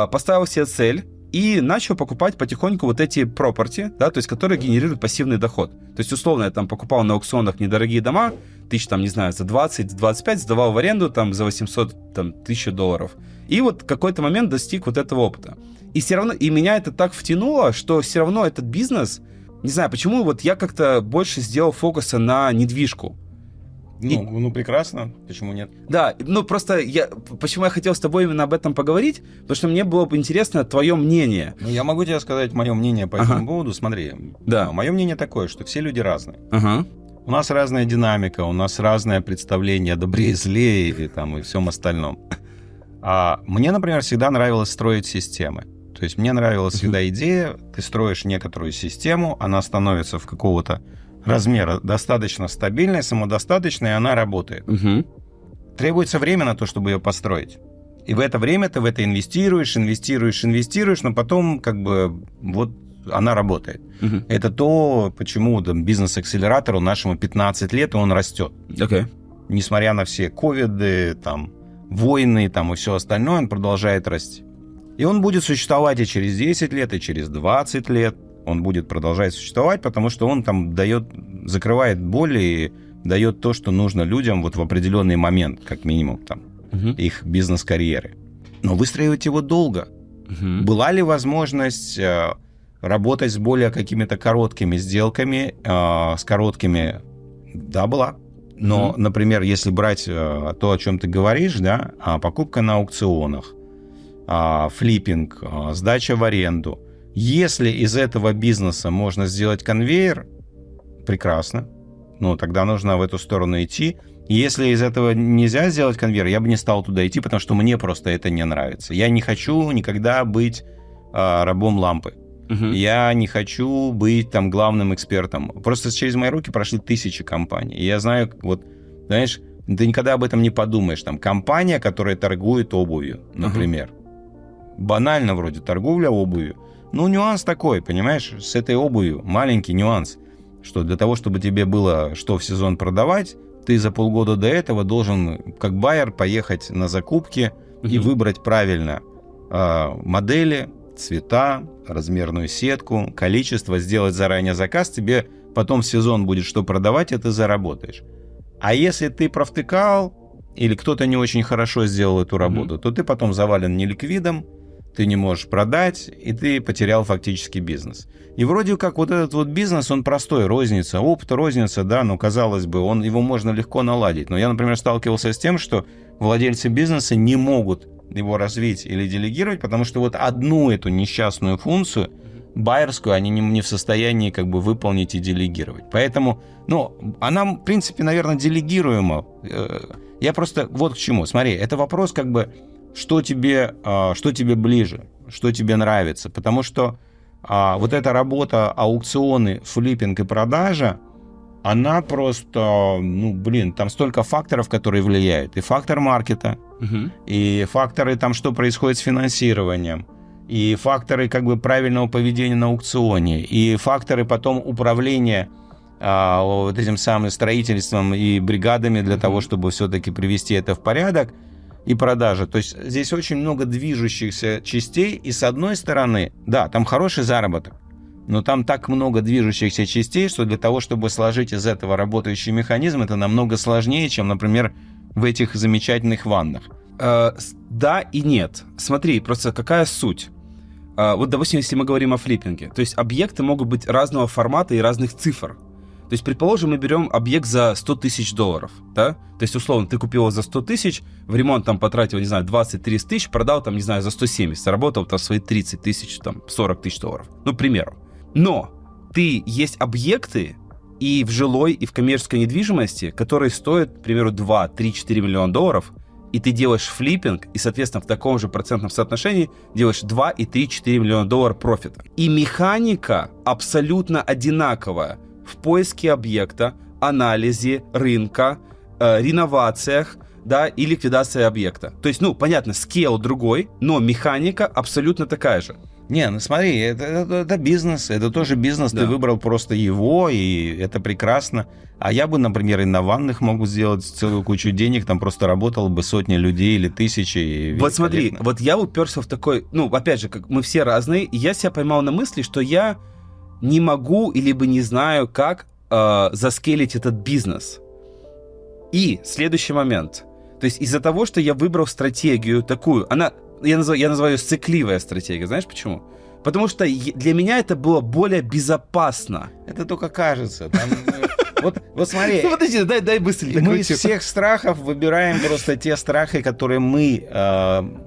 поставил себе цель и начал покупать потихоньку вот эти property, да, то есть которые генерируют пассивный доход. То есть условно я там покупал на аукционах недорогие дома, за 20-25 сдавал в аренду там за $800, там, $1000. И вот в какой-то момент достиг вот этого опыта. И все равно, и меня это так втянуло, что все равно этот бизнес, не знаю, почему вот я как-то больше сделал фокуса на недвижку. Прекрасно, почему нет? Да, просто почему я хотел с тобой именно об этом поговорить, потому что мне было бы интересно твое мнение. Я могу тебе сказать мое мнение по этому поводу. Смотри, мое мнение такое, что все люди разные. У нас разная динамика, у нас разное представление о добре и зле и всем остальном. А мне, например, всегда нравилось строить системы. То есть мне нравилась всегда идея, ты строишь некоторую систему, она становится в какого-то размера достаточно стабильной, самодостаточной, и она работает. Требуется время на то, чтобы ее построить. И в это время ты в это инвестируешь, но потом она работает. Это то, почему там, бизнес-акселератору нашему 15 лет, и он растет. Несмотря на все ковиды, там, войны там, и все остальное, он продолжает расти. И он будет существовать и через 10 лет, и через 20 лет. Он будет продолжать существовать, потому что он там закрывает боли и дает то, что нужно людям вот в определенный момент, как минимум, там, их бизнес-карьеры. Но выстраивать его долго. Была ли возможность работать с более какими-то короткими сделками, с короткими? Да, была. Но, например, если брать то, о чем ты говоришь, да, покупка на аукционах, флиппинг, сдача в аренду. Если из этого бизнеса можно сделать конвейер, прекрасно. Ну, тогда нужно в эту сторону идти. Если из этого нельзя сделать конвейер, я бы не стал туда идти, потому что мне просто это не нравится. Я не хочу никогда быть рабом лампы. Я не хочу быть там главным экспертом. Просто через мои руки прошли тысячи компаний. И я знаю, вот, знаешь, ты никогда об этом не подумаешь. Там компания, которая торгует обувью, например. Банально вроде торговля обувью. Ну, нюанс такой, понимаешь, с этой обувью. Маленький нюанс. Что для того, чтобы тебе было что в сезон продавать, ты за полгода до этого должен, как байер, поехать на закупки и выбрать правильно модели, цвета, размерную сетку, количество, сделать заранее заказ, тебе потом в сезон будет что продавать, и ты заработаешь. А если ты провтыкал, или кто-то не очень хорошо сделал эту работу, то ты потом завален неликвидом, ты не можешь продать, и ты потерял фактически бизнес. И вроде как вот этот вот бизнес, он простой, розница, опыт розница, да, ну, казалось бы, его можно легко наладить. Но я, например, сталкивался с тем, что владельцы бизнеса не могут его развить или делегировать, потому что вот одну эту несчастную функцию, байерскую, они не в состоянии как бы выполнить и делегировать. Поэтому, ну, она, в принципе, наверное, делегируема. Я просто вот к чему. Смотри, это вопрос как бы, что тебе ближе, что тебе нравится. Потому что вот эта работа, аукционы, флиппинг и продажа, она просто, там столько факторов, которые влияют. И фактор маркета, и факторы там, что происходит с финансированием, и факторы как бы правильного поведения на аукционе, и факторы потом управления вот этим самым строительством и бригадами для того, чтобы все-таки привести это в порядок, и продажи. То есть здесь очень много движущихся частей, и с одной стороны, да, там хороший заработок, но там так много движущихся частей, что для того, чтобы сложить из этого работающий механизм, это намного сложнее, чем, например, в этих замечательных ваннах. Да и нет. Смотри, просто какая суть. Вот, допустим, если мы говорим о флиппинге, то есть объекты могут быть разного формата и разных цифр. То есть, предположим, мы берем объект за 100 тысяч долларов, да? То есть, условно, ты купил его за 100 тысяч, в ремонт там потратил, не знаю, 20-30 тысяч, продал там, не знаю, за 170, заработал там свои 30 тысяч, там, 40 тысяч долларов. Ну, к примеру. Но есть объекты и в жилой, и в коммерческой недвижимости, которые стоят, к примеру, 2, 3, 4 миллиона долларов, и ты делаешь флиппинг, и, соответственно, в таком же процентном соотношении делаешь 2 и 3, 4 миллиона долларов профита. И механика абсолютно одинаковая в поиске объекта, анализе рынка, реновациях, да, и ликвидации объекта. То есть, понятно, скейл другой, но механика абсолютно такая же. Не, смотри, это бизнес, это тоже бизнес, да. Ты выбрал просто его, и это прекрасно. А я бы, например, и на ванных могу сделать целую кучу денег, там просто работало бы сотни людей или тысячи. Вот смотри, вот я уперся в такой, опять же, как мы все разные, и я себя поймал на мысли, что я не могу или бы не знаю, как заскейлить этот бизнес. И следующий момент. То есть из-за того, что я выбрал стратегию такую, я называю ее цикливая стратегия. Знаешь почему? Потому что для меня это было более безопасно. Это только кажется. Вот смотри. Подожди, дай быстрее. Мы из всех страхов выбираем просто те страхи, которые мы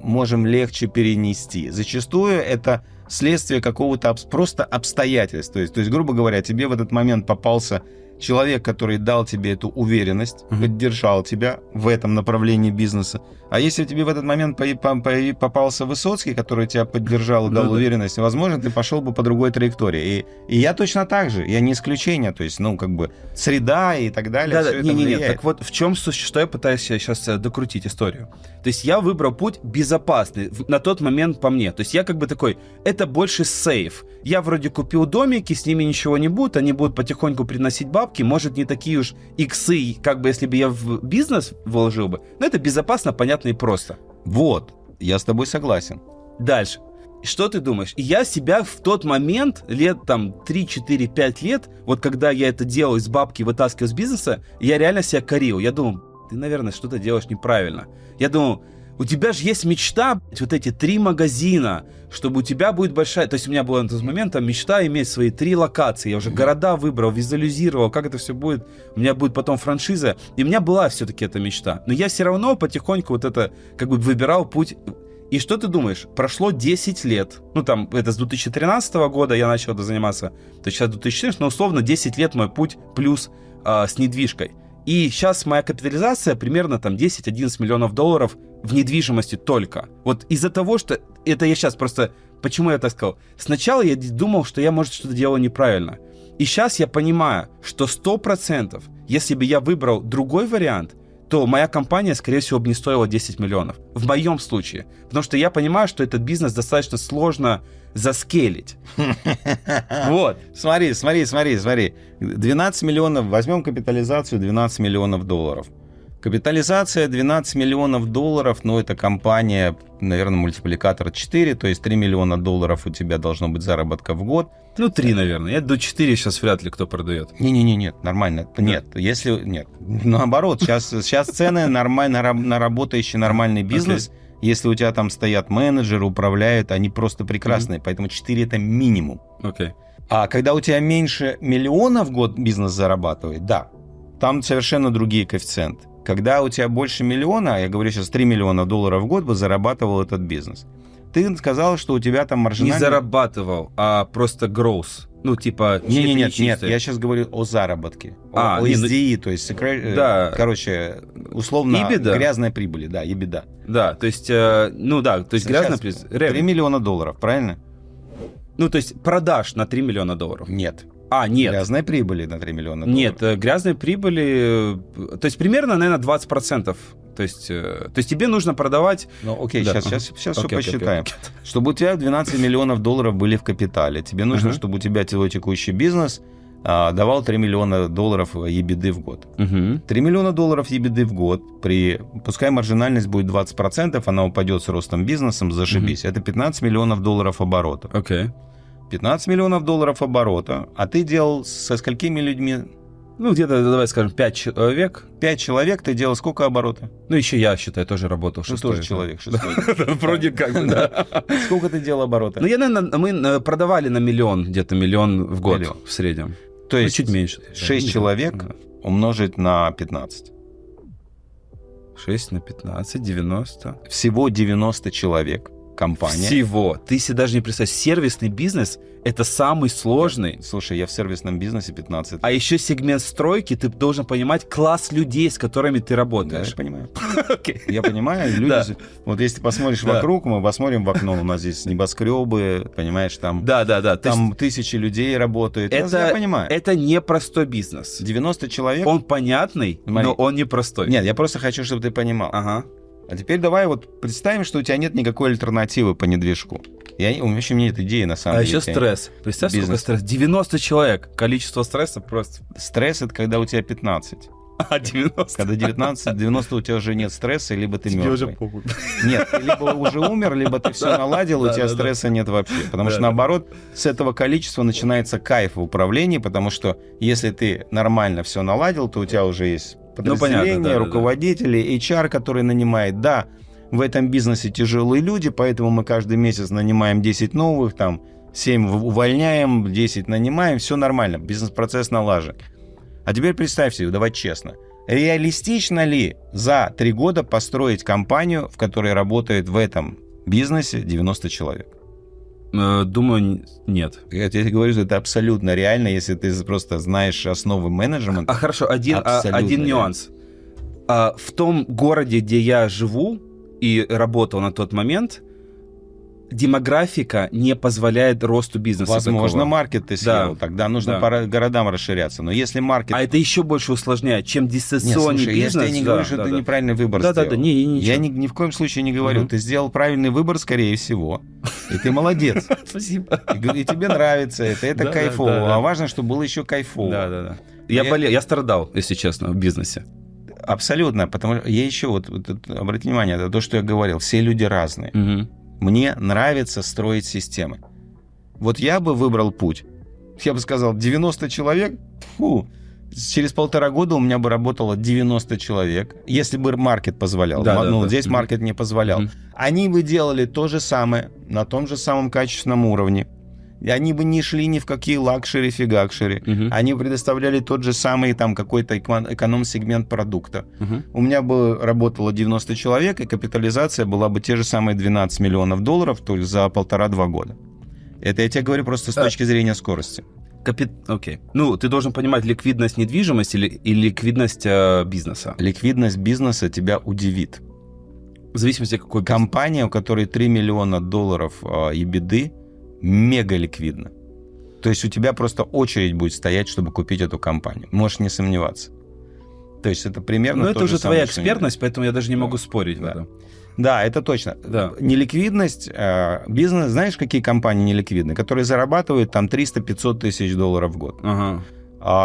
можем легче перенести. Зачастую это следствие какого-то просто обстоятельств. То есть, грубо говоря, тебе в этот момент попался человек, который дал тебе эту уверенность, поддержал тебя в этом направлении бизнеса. А если тебе в этот момент попался Высоцкий, который тебя поддержал и дал уверенность, возможно, ты пошел бы по другой траектории. И я точно так же, я не исключение, то есть, среда и так далее. Да, нет, так вот в чем суть, что я пытаюсь сейчас докрутить историю. То есть я выбрал путь безопасный на тот момент по мне. То есть я такой, это больше сейф. Я вроде купил домики, с ними ничего не будет, они будут потихоньку приносить бабки, может, не такие уж иксы, если бы я в бизнес вложил бы, но это безопасно, понятно и просто. Вот, я с тобой согласен. Дальше. Что ты думаешь? Я себя в тот момент, лет 3, 4, 5 лет, вот когда я это делал из бабки, вытаскивал из бизнеса, я реально себя корил. Я думал, ты, наверное, что-то делаешь неправильно. Я думал, у тебя же есть мечта, вот эти 3 магазина, чтобы у тебя будет большая... То есть у меня была на тот момент мечта иметь свои 3 локации. Я уже города выбрал, визуализировал, как это все будет. У меня будет потом франшиза. И у меня была все-таки эта мечта. Но я все равно потихоньку выбирал путь. И что ты думаешь? Прошло 10 лет. Это с 2013 года я начал это заниматься. То есть сейчас 2014, но условно 10 лет мой путь плюс с недвижкой. И сейчас моя капитализация примерно 10-11 миллионов долларов в недвижимости только. Вот из-за того, что... Это я сейчас просто... Почему я так сказал? Сначала я думал, что я, может, что-то делал неправильно. И сейчас я понимаю, что 100%, если бы я выбрал другой вариант, то моя компания, скорее всего, бы не стоила 10 миллионов. В моем случае. Потому что я понимаю, что этот бизнес достаточно сложно заскейлить. Вот. Смотри. 12 миллионов, возьмем капитализацию 12 миллионов долларов. Капитализация 12 миллионов долларов, это компания, наверное, мультипликатор 4, то есть 3 миллиона долларов у тебя должно быть заработка в год. 3, наверное. Я до 4 сейчас вряд ли кто продает. Нет, нормально. Нет, наоборот, сейчас цены на работающий нормальный бизнес. Если у тебя там стоят менеджеры, управляют, они просто прекрасные, поэтому 4 это минимум. А когда у тебя меньше миллиона в год бизнес зарабатывает, да, там совершенно другие коэффициенты. Когда у тебя больше миллиона, я говорю сейчас 3 миллиона долларов в год бы зарабатывал этот бизнес. Ты сказал, что у тебя там маржинальный... Не зарабатывал, а просто growth. Нет, я сейчас говорю о заработке. О SDE, то есть, условно, EBITDA? Грязная прибыль, да, EBITDA. Да, то есть, грязная прибыль. 3 миллиона долларов, правильно? То есть продаж на 3 миллиона долларов. Нет. Нет. Грязной прибыли на 3 миллиона долларов. Нет, грязной прибыли... То есть примерно, наверное, 20%. То есть тебе нужно продавать... Сейчас все посчитаем. Чтобы у тебя 12 миллионов долларов были в капитале, тебе нужно, чтобы у тебя твой текущий бизнес давал 3 миллиона долларов EBITDA в год. 3 миллиона долларов EBITDA в год, пускай маржинальность будет 20%, она упадет с ростом бизнеса, зашибись. Это 15 миллионов долларов оборота. 15 миллионов долларов оборота, а ты делал со сколькими людьми? Где-то, давай скажем, 5 человек. 5 человек, ты делал сколько оборота? Еще я, считаю, тоже работал. Тоже человек, 6. Вроде как, да. Сколько ты делал оборота? Мы продавали на миллион, где-то миллион в год в среднем. То есть чуть меньше. 6 человек умножить на 15. 6 на 15, 90. Всего 90 человек. Компания. Всего. Ты себе даже не представляешь. Сервисный бизнес — это самый сложный. Слушай, я в сервисном бизнесе 15 лет. А еще сегмент стройки, ты должен понимать класс людей, с которыми ты работаешь. Да, я понимаю. Я понимаю. Люди, вот если ты посмотришь вокруг, мы посмотрим в окно, у нас здесь небоскребы, понимаешь, там... Да. Там тысячи людей работают. Я понимаю. Это не простой бизнес. 90 человек. Он понятный, но он не простой. Нет, я просто хочу, чтобы ты понимал. А теперь давай представим, что у тебя нет никакой альтернативы по недвижку. У меня еще нет идеи, на самом деле. А еще стресс. Представь, сколько стресса. 90 человек. Количество стресса просто... Стресс — это когда у тебя 15. 90. Когда 90 у тебя уже нет стресса, либо ты мертвый. Тебе уже похуй. Нет, ты либо уже умер, либо ты все наладил, у тебя стресса нет вообще. Потому что, наоборот, с этого количества начинается кайф в управлении, потому что если ты нормально все наладил, то у тебя уже есть... подразделения, руководители, HR, который нанимает. Да, в этом бизнесе тяжелые люди, поэтому мы каждый месяц нанимаем 10 новых, 7 увольняем, 10 нанимаем, все нормально, бизнес-процесс налажен. А теперь представь себе, давай честно, реалистично ли за 3 года построить компанию, в которой работает в этом бизнесе 90 человек? Думаю, нет. Я тебе говорю, что это абсолютно реально, если ты просто знаешь основы менеджмента. Хорошо, один реально. нюанс. В том городе, где я живу и работал на тот момент, демографика не позволяет росту бизнеса. Возможно, такого. маркет ты съел, тогда нужно по городам расширяться. Но если маркет... А это еще больше усложняет, чем дистанционный бизнес. Я тебе не говорю, что ты неправильный выбор сделал. Я ни в коем случае не говорю. Ты сделал правильный выбор, скорее всего. И ты молодец. Спасибо. И тебе нравится это кайфово. А важно, чтобы было еще кайфово. Да. Я страдал, если честно, в бизнесе. Абсолютно. Потому что я еще, обрати внимание, это то, что я говорил. Все люди разные. Мне нравится строить системы. Вот я бы выбрал путь. Я бы сказал, 90 человек, через 1,5 года у меня бы работало 90 человек, если бы маркет позволял. Здесь маркет не позволял. Они бы делали то же самое, на том же самом качественном уровне. И они бы не шли ни в какие лакшери-фигакшери. Они предоставляли тот же самый там какой-то эконом-сегмент продукта. У меня бы работало 90 человек, и капитализация была бы те же самые $12 миллионов, то есть за 1,5-2 года. Это я тебе говорю просто с точки зрения скорости. Окей. Ну, ты должен понимать ликвидность недвижимости или ликвидность бизнеса. Ликвидность бизнеса тебя удивит. В зависимости, какой бизнес. Компания, у которой $3 миллиона EBITDA, мега ликвидно. То есть у тебя просто очередь будет стоять, чтобы купить эту компанию. Можешь не сомневаться. То есть это примерно то же самое. Но это уже твоя экспертность, поэтому я даже не могу спорить в этом. Да, это точно. Да. Неликвидность, бизнес, знаешь, какие компании неликвидны? Которые зарабатывают там 300-500 тысяч долларов в год.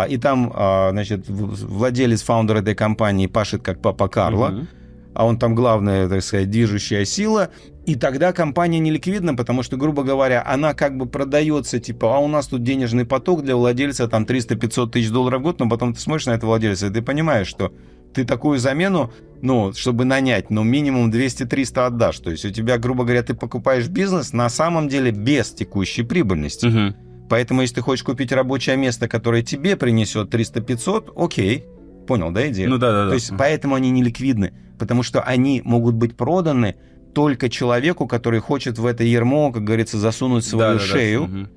И там, значит, владелец, фаундер этой компании пашет как папа Карло, а он там главная, так сказать, движущая сила, и тогда компания неликвидна, потому что, грубо говоря, она как бы продается, типа, а у нас тут денежный поток для владельца, там 300-500 тысяч долларов в год, но потом ты смотришь на этого владельца, и ты понимаешь, что ты такую замену, чтобы нанять, минимум 200-300 отдашь. То есть у тебя, грубо говоря, ты покупаешь бизнес на самом деле без текущей прибыльности. Поэтому, если ты хочешь купить рабочее место, которое тебе принесет 300-500, окей. Понял, да, идея? То есть поэтому они не ликвидны, потому что они могут быть проданы только человеку, который хочет в это ярмо, как говорится, засунуть свою шею,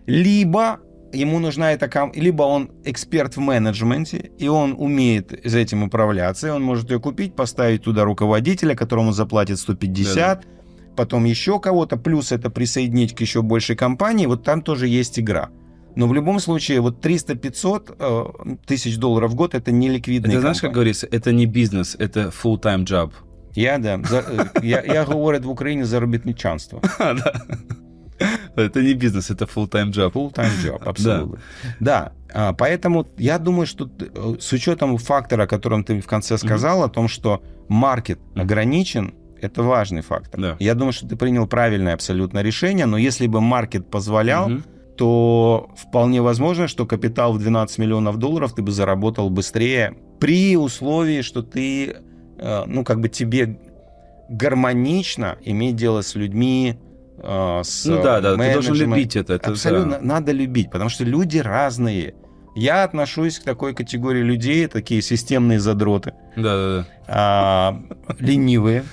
либо ему нужна либо он эксперт в менеджменте, и он умеет за этим управляться, и он может ее купить, поставить туда руководителя, которому заплатит 150, потом еще кого-то, плюс это присоединить к еще большей компании, вот там тоже есть игра. Но в любом случае, вот 300-500 тысяч долларов в год – это не ликвидные компании. Знаешь, как говорится, это не бизнес, это full-time job. Я говорю в Украине заробітничанство. Это не бизнес, это full-time job. Full-time job, абсолютно. Да, поэтому я думаю, что с учетом фактора, о котором ты в конце сказал, о том, что маркет ограничен, это важный фактор. Я думаю, что ты принял правильное абсолютно решение, но если бы маркет позволял, то вполне возможно, что капитал в $12 миллионов ты бы заработал быстрее при условии, что ты, тебе гармонично иметь дело с людьми, с менеджером. Ты должен любить это. Абсолютно, надо любить, потому что люди разные. Я отношусь к такой категории людей, такие системные задроты, ленивые,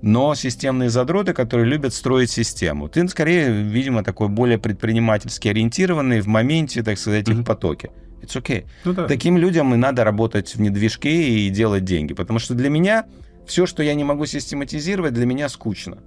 но системные задроты, которые любят строить систему. Ты, скорее, видимо, такой более предпринимательски ориентированный в моменте, так сказать, в потоке. It's okay. Таким людям и надо работать в недвижке и делать деньги. Потому что для меня все, что я не могу систематизировать, для меня скучно.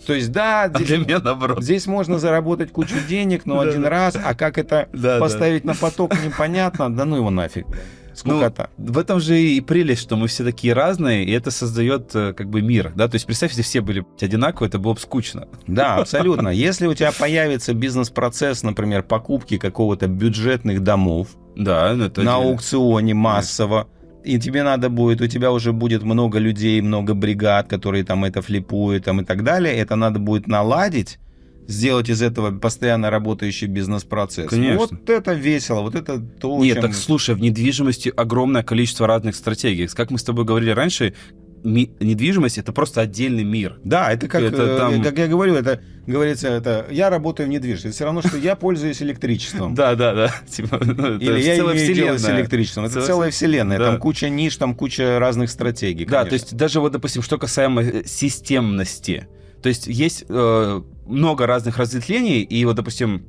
То есть, для меня наоборот. Здесь можно заработать кучу денег, но один раз, а как это поставить на поток, непонятно, ну его нафиг. Скукота. В этом же и прелесть, что мы все такие разные, и это создает как бы мир, да, то есть представь, если все были одинаковые, это было бы скучно. Да, абсолютно. Если у тебя появится бизнес-процесс, например, покупки какого-то бюджетных домов на аукционе массово, и тебе надо будет, у тебя уже будет много людей, много бригад, которые там это флипуют там, и так далее, это надо будет наладить, сделать из этого постоянно работающий бизнес-процесс. Конечно. Вот это весело, вот это то, Нет, так слушай, в недвижимости огромное количество разных стратегий. Как мы с тобой говорили раньше, недвижимость — это просто отдельный мир. Да, это как я говорю, это говорится, я работаю в недвижимости. Это все равно, что я пользуюсь электричеством. Да. Или я имею дело с электричеством. Это целая вселенная. Там куча ниш, там куча разных стратегий. Да, то есть даже вот, допустим, что касаемо системности. То есть есть много разных разветвлений, и вот, допустим,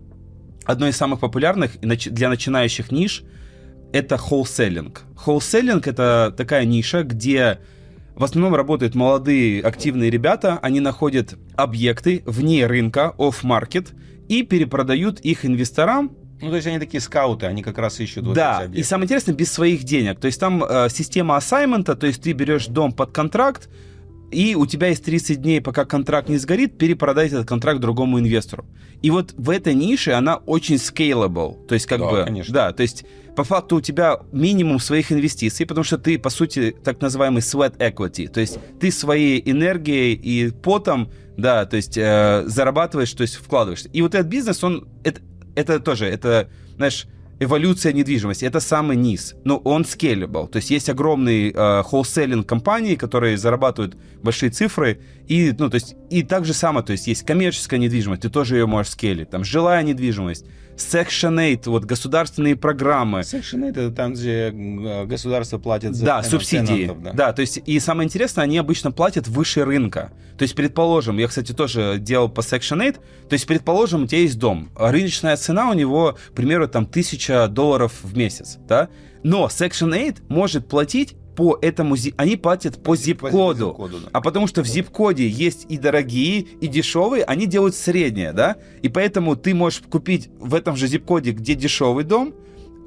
одно из самых популярных для начинающих ниш — это wholesaling. Wholesaling — это такая ниша, где в основном работают молодые активные ребята, они находят объекты вне рынка, off-market, и перепродают их инвесторам. Ну, то есть они такие скауты, они как раз ищут вот эти Да, объекты. и самое интересное, без своих денег. То есть там система ассаймента, то есть ты берешь дом под контракт, и у тебя есть 30 дней, пока контракт не сгорит, перепродать этот контракт другому инвестору. И вот в этой нише она очень scalable. То есть конечно. Да, то есть по факту у тебя минимум своих инвестиций, потому что ты, по сути, так называемый sweat equity. То есть ты своей энергией и потом, да, то есть зарабатываешь, то есть вкладываешь. И вот этот бизнес, это тоже, знаешь, эволюция недвижимости, это самый низ, но он scalable, то есть есть огромные wholesaling компании, которые зарабатывают большие цифры, и, ну, то есть, и так же самое, то есть есть коммерческая недвижимость, ты тоже ее можешь скейлить, там, жилая недвижимость, Section 8, вот, государственные программы. Section 8 — это там, где государство платит за субсидии. Тенантов, Да, то есть, и самое интересное, они обычно платят выше рынка. То есть, предположим, я, кстати, тоже делал по Section 8, то есть, предположим, у тебя есть дом, рыночная цена у него, к примеру, там, $1000 в месяц, да, но Section 8 может платить по этому, они платят по zip-коду, да. а потому что в zip-коде есть и дорогие, и дешевые, они делают среднее, да, и поэтому ты можешь купить в этом же zip-коде, где дешевый дом,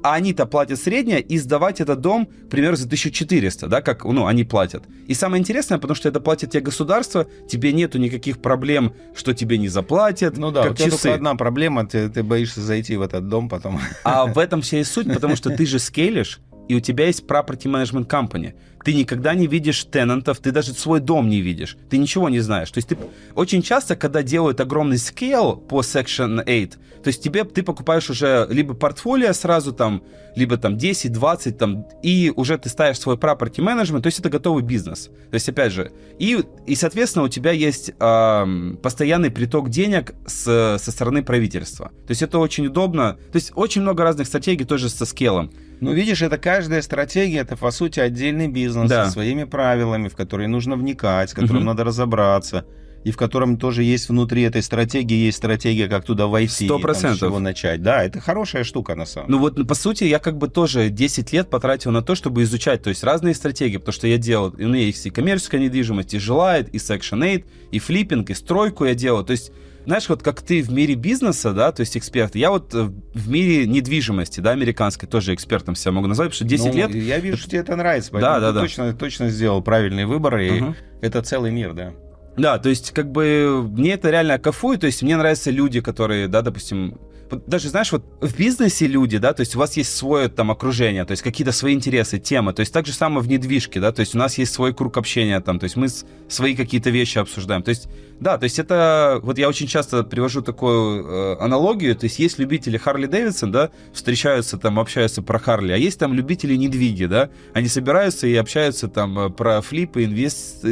а они-то платят среднее, и сдавать этот дом, к примеру, за 1400, да, как, ну, они платят. И самое интересное, потому что это платит тебе государство, тебе нету никаких проблем, что тебе не заплатят, ну да, как у тебя часы. только одна проблема, ты боишься зайти в этот дом потом. А в этом вся и суть, потому что ты же скейлишь, и у тебя есть property management company. Ты никогда не видишь тенантов, ты даже свой дом не видишь, ты ничего не знаешь. То есть ты очень часто, когда делают огромный скейл по Section 8, то есть ты покупаешь уже либо портфолио сразу там, либо там 10, 20 там, и уже ты ставишь свой property management, то есть это готовый бизнес. То есть опять же, и соответственно у тебя есть постоянный приток денег со стороны правительства. То есть это очень удобно. То есть очень много разных стратегий тоже со скейлом. Ну, видишь, это каждая стратегия, это, по сути, отдельный бизнес со своими правилами, в которые нужно вникать, с которым надо разобраться, и в котором тоже есть внутри этой стратегии, есть стратегия, как туда войти, 100%. Там, с чего начать. Да, это хорошая штука, на самом деле. Ну вот, по сути, я как бы тоже 10 лет потратил на то, чтобы изучать, то есть разные стратегии, потому что я делал, у меня есть и коммерческая недвижимость, и жилая, и Section 8, и флиппинг, и стройку я делал, то есть знаешь, вот как ты в мире бизнеса, да, то есть эксперт, я вот в мире недвижимости, да, американской, тоже экспертом себя могу назвать, потому что 10 лет... Я вижу, что тебе это нравится, поэтому ты точно сделал правильный выбор, и это целый мир, да. Да, то есть как бы мне это реально кайфует, то есть мне нравятся люди, которые, да, допустим... Даже, знаешь, вот в бизнесе люди, да, то есть у вас есть свое там окружение, то есть какие-то свои интересы, темы, то есть так же самое в недвижке, да, то есть у нас есть свой круг общения там, то есть мы свои какие-то вещи обсуждаем, то есть, да, то есть это, вот я очень часто привожу такую аналогию, то есть есть любители Харли Дэвидсон, да, встречаются там, общаются про Харли, а есть там любители недвиги, да, они собираются и общаются там про флипы, инвест,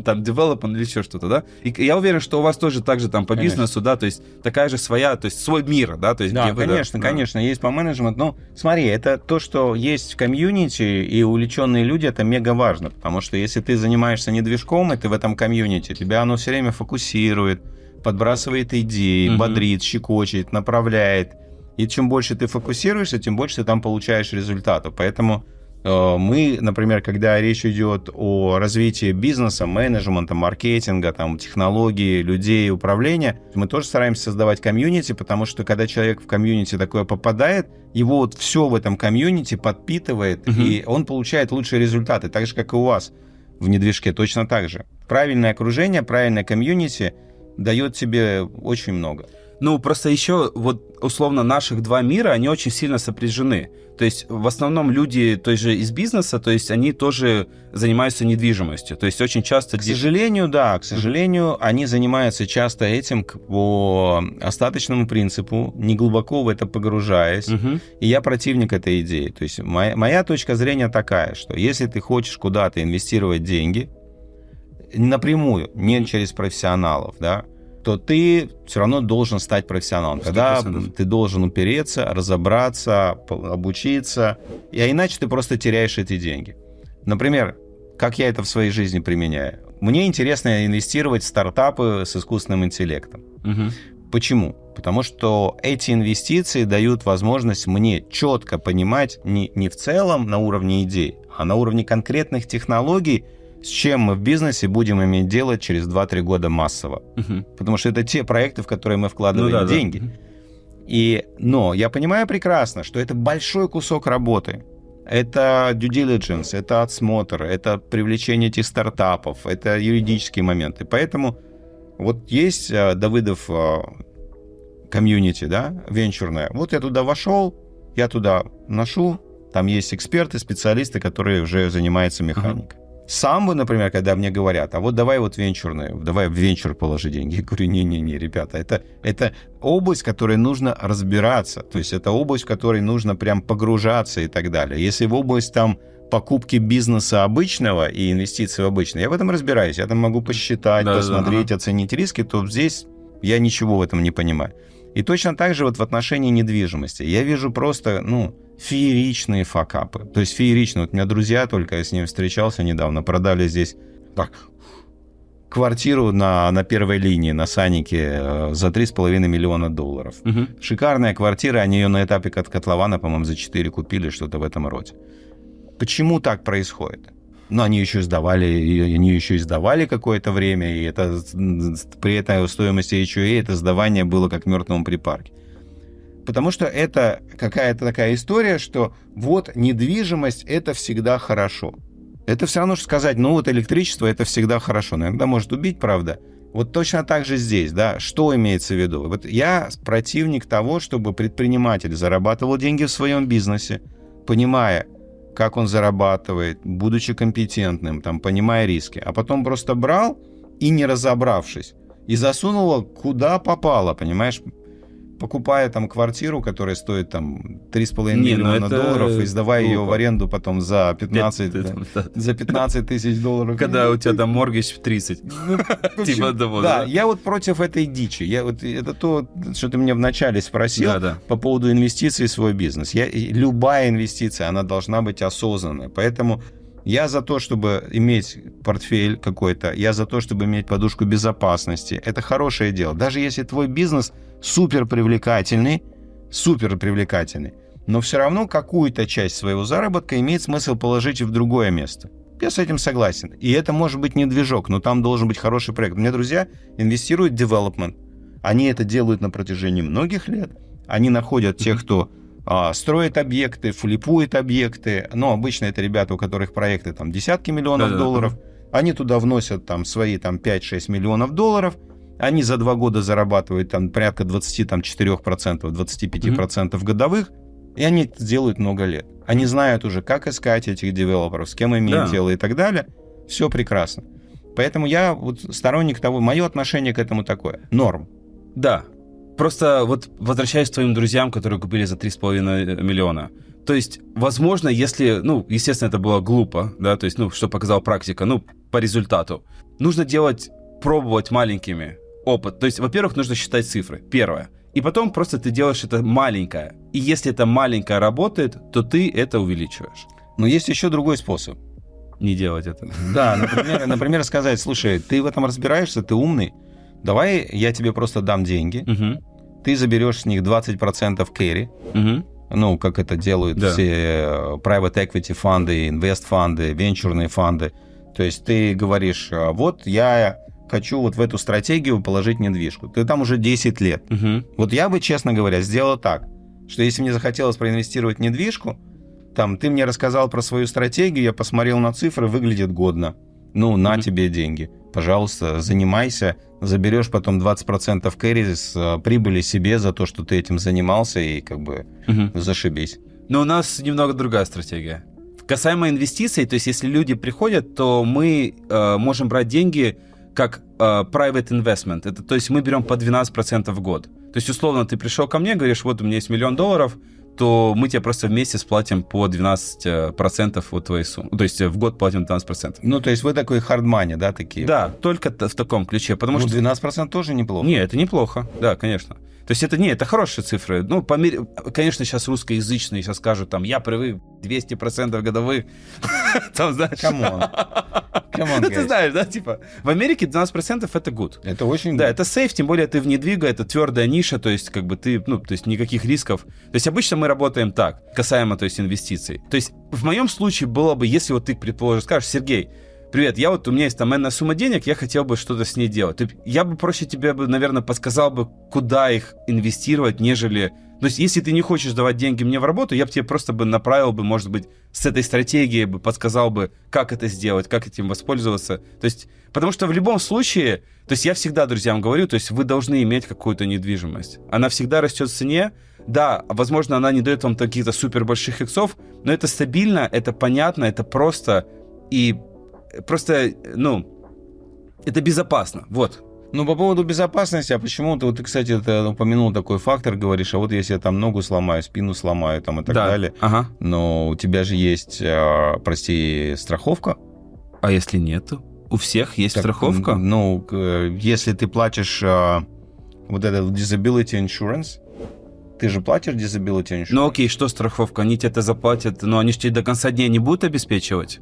там, девелопмент или еще что-то, да, и я уверен, что у вас тоже так же там по бизнесу, да, то есть такая же своя, то есть свой мир, да, то есть да, конечно, есть по менеджменту. Ну, смотри, это то, что есть в комьюнити, и увлеченные люди, это мега важно, потому что если ты занимаешься недвижком, и ты в этом комьюнити, тебя оно все время фокусирует, подбрасывает идеи, бодрит, щекочет, направляет. И чем больше ты фокусируешься, тем больше ты там получаешь результатов. Поэтому мы, например, когда речь идет о развитии бизнеса, менеджмента, маркетинга, там, технологий, людей, управления, мы тоже стараемся создавать комьюнити, потому что когда человек в комьюнити такое попадает, его вот все в этом комьюнити подпитывает, и он получает лучшие результаты, так же, как и у вас в недвижке, точно так же. Правильное окружение, правильное комьюнити дает тебе очень много. Ну, просто еще вот условно наших два мира, они очень сильно сопряжены. То есть в основном люди той же из бизнеса, то есть они тоже занимаются недвижимостью. То есть очень часто... К сожалению, да, к сожалению, они занимаются часто этим по остаточному принципу, не глубоко в это погружаясь. И я противник этой идеи. То есть моя точка зрения такая, что если ты хочешь куда-то инвестировать деньги, напрямую, не через профессионалов, да, то ты все равно должен стать профессионалом. 100%. Когда ты должен упереться, разобраться, обучиться, а иначе ты просто теряешь эти деньги. Например, как я это в своей жизни применяю. мне интересно инвестировать в стартапы с искусственным интеллектом. Почему? Потому что эти инвестиции дают возможность мне четко понимать не в целом на уровне идей, а на уровне конкретных технологий, с чем мы в бизнесе будем иметь дело через 2-3 года массово. Потому что это те проекты, в которые мы вкладываем деньги. Но я понимаю прекрасно, что это большой кусок работы. Это due diligence, это отсмотр, это привлечение этих стартапов, это юридические моменты. Поэтому вот есть Давыдов комьюнити, да, венчурное. Вот я туда вошел, я туда ношу, там есть эксперты, специалисты, которые уже занимаются механикой. Сам бы, например, когда мне говорят, а вот давай вот венчурное, давай в венчур положи деньги. Я говорю, не-не-не, ребята, это область, в которой нужно разбираться. То есть это область, в которой нужно прям погружаться и так далее. Если в область там покупки бизнеса обычного и инвестиций в обычное, я в этом разбираюсь. Я там могу посчитать, посмотреть, оценить риски, то здесь я ничего в этом не понимаю. И точно так же вот в отношении недвижимости. Я вижу просто, фееричные факапы. То есть фееричные. Вот у меня друзья, только я с ними встречался недавно, продали здесь квартиру на первой линии, на Санике за $3,5 миллиона. Шикарная квартира, они ее на этапе котлована, по-моему, за 4 купили, что-то в этом роде. Почему так происходит? Они еще издавали какое-то время, и это при этой стоимости HOA это сдавание было как мертвому припарке. Потому что это какая-то такая история, что вот недвижимость — это всегда хорошо. Это все равно, что сказать, вот электричество — это всегда хорошо. Но иногда может убить, правда. Вот точно так же здесь, да, что имеется в виду? Вот я противник того, чтобы предприниматель зарабатывал деньги в своем бизнесе, понимая, как он зарабатывает, будучи компетентным, понимая риски, а потом просто брал и, не разобравшись, и засунул куда попало, понимаешь? Покупая квартиру, которая стоит $3,5 миллиона, и сдавая ее в аренду потом за 15 тысяч долларов. Когда у тебя там моргидж в 30. Да, я вот против этой дичи. Это то, что ты меня вначале спросил по поводу инвестиций в свой бизнес. Любая инвестиция, она должна быть осознанной. Поэтому я за то, чтобы иметь портфель какой-то, я за то, чтобы иметь подушку безопасности. Это хорошее дело. Даже если твой бизнес супер привлекательный, но все равно какую-то часть своего заработка имеет смысл положить в другое место. Я с этим согласен. И это может быть не движок, но там должен быть хороший проект. У меня друзья инвестируют в development. Они это делают на протяжении многих лет. Они находят тех, кто строит объекты, флипует объекты. Но обычно это ребята, у которых проекты десятки миллионов долларов. Они туда вносят свои 5-6 миллионов долларов. Они за 2 года зарабатывают порядка 24%, 25% годовых, и они это делают много лет. Они знают уже, как искать этих девелоперов, с кем иметь дело и так далее. Все прекрасно. Поэтому я сторонник того, мое отношение к этому такое. Норм. Да. Просто возвращаясь к твоим друзьям, которые купили за 3,5 миллиона. То есть, возможно, если, естественно, это было глупо, да, то есть, что показала практика, по результату. Нужно пробовать маленькими опыт. То есть, во-первых, нужно считать цифры. Первое. И потом просто ты делаешь это маленькое. И если это маленькое работает, то ты это увеличиваешь. Но есть еще другой способ. Не делать это. Да, например, сказать, слушай, ты в этом разбираешься, ты умный, давай я тебе просто дам деньги, ты заберешь с них 20% carry, как это делают все private equity фонды, инвест-фонды, венчурные фонды. То есть ты говоришь, вот я хочу в эту стратегию положить недвижку. Ты там уже 10 лет. Вот я бы, честно говоря, сделал так, что если мне захотелось проинвестировать в недвижку, ты мне рассказал про свою стратегию, я посмотрел на цифры, выглядит годно. На тебе деньги. Пожалуйста, занимайся, заберешь потом 20% кэри с прибыли себе за то, что ты этим занимался, и зашибись. Но у нас немного другая стратегия. Касаемо инвестиций, то есть если люди приходят, то мы можем брать деньги как private investment. Это, то есть мы берем по 12% в год. То есть условно ты пришел ко мне, говоришь, вот у меня есть $1 миллион, то мы тебе просто вместе сплатим по 12% от твоей суммы. То есть в год платим 12%. То есть вы такой hard money, да, такие? Да, только в таком ключе. Потому что 12% тоже неплохо. Не, это неплохо, да, конечно. То есть это хорошие цифры. По мере, конечно, сейчас русскоязычные сейчас скажут, я привык 200% годовых. Там, знаешь... Камон. Come on, Ну, guys. ты знаешь, да, типа, в Америке 12% это good. Это очень... Да, это сейф, тем более ты в недвига, это твердая ниша, то есть как бы ты, ну, то есть никаких рисков. То есть обычно мы работаем так, касаемо, то есть инвестиций. То есть в моем случае было бы, если вот ты, предположишь, скажешь: Сергей, привет, у меня есть там энная сумма денег, я хотел бы что-то с ней делать. Я бы проще тебе, наверное, подсказал бы, куда их инвестировать, нежели... То есть если ты не хочешь давать деньги мне в работу, я бы тебе просто бы направил бы, может быть, с этой стратегией бы подсказал бы, как это сделать, как этим воспользоваться. То есть, потому что в любом случае, то есть я всегда друзьям говорю, то есть вы должны иметь какую-то недвижимость. Она всегда растет в цене. Да, возможно, она не дает вам каких-то супер больших иксов, но это стабильно, это понятно, это просто и просто, ну, это безопасно. Вот. Ну, по поводу безопасности, а почему ты, кстати, упомянул такой фактор, говоришь, а вот если я там ногу сломаю, спину сломаю там и так далее, Ага. но у тебя же есть, прости, страховка. А если нету? У всех есть Так, страховка? Ну, если ты платишь вот этот disability insurance, ты же платишь disability insurance. Ну окей, что страховка? Они тебе это заплатят, но они же тебе до конца дня не будут обеспечивать?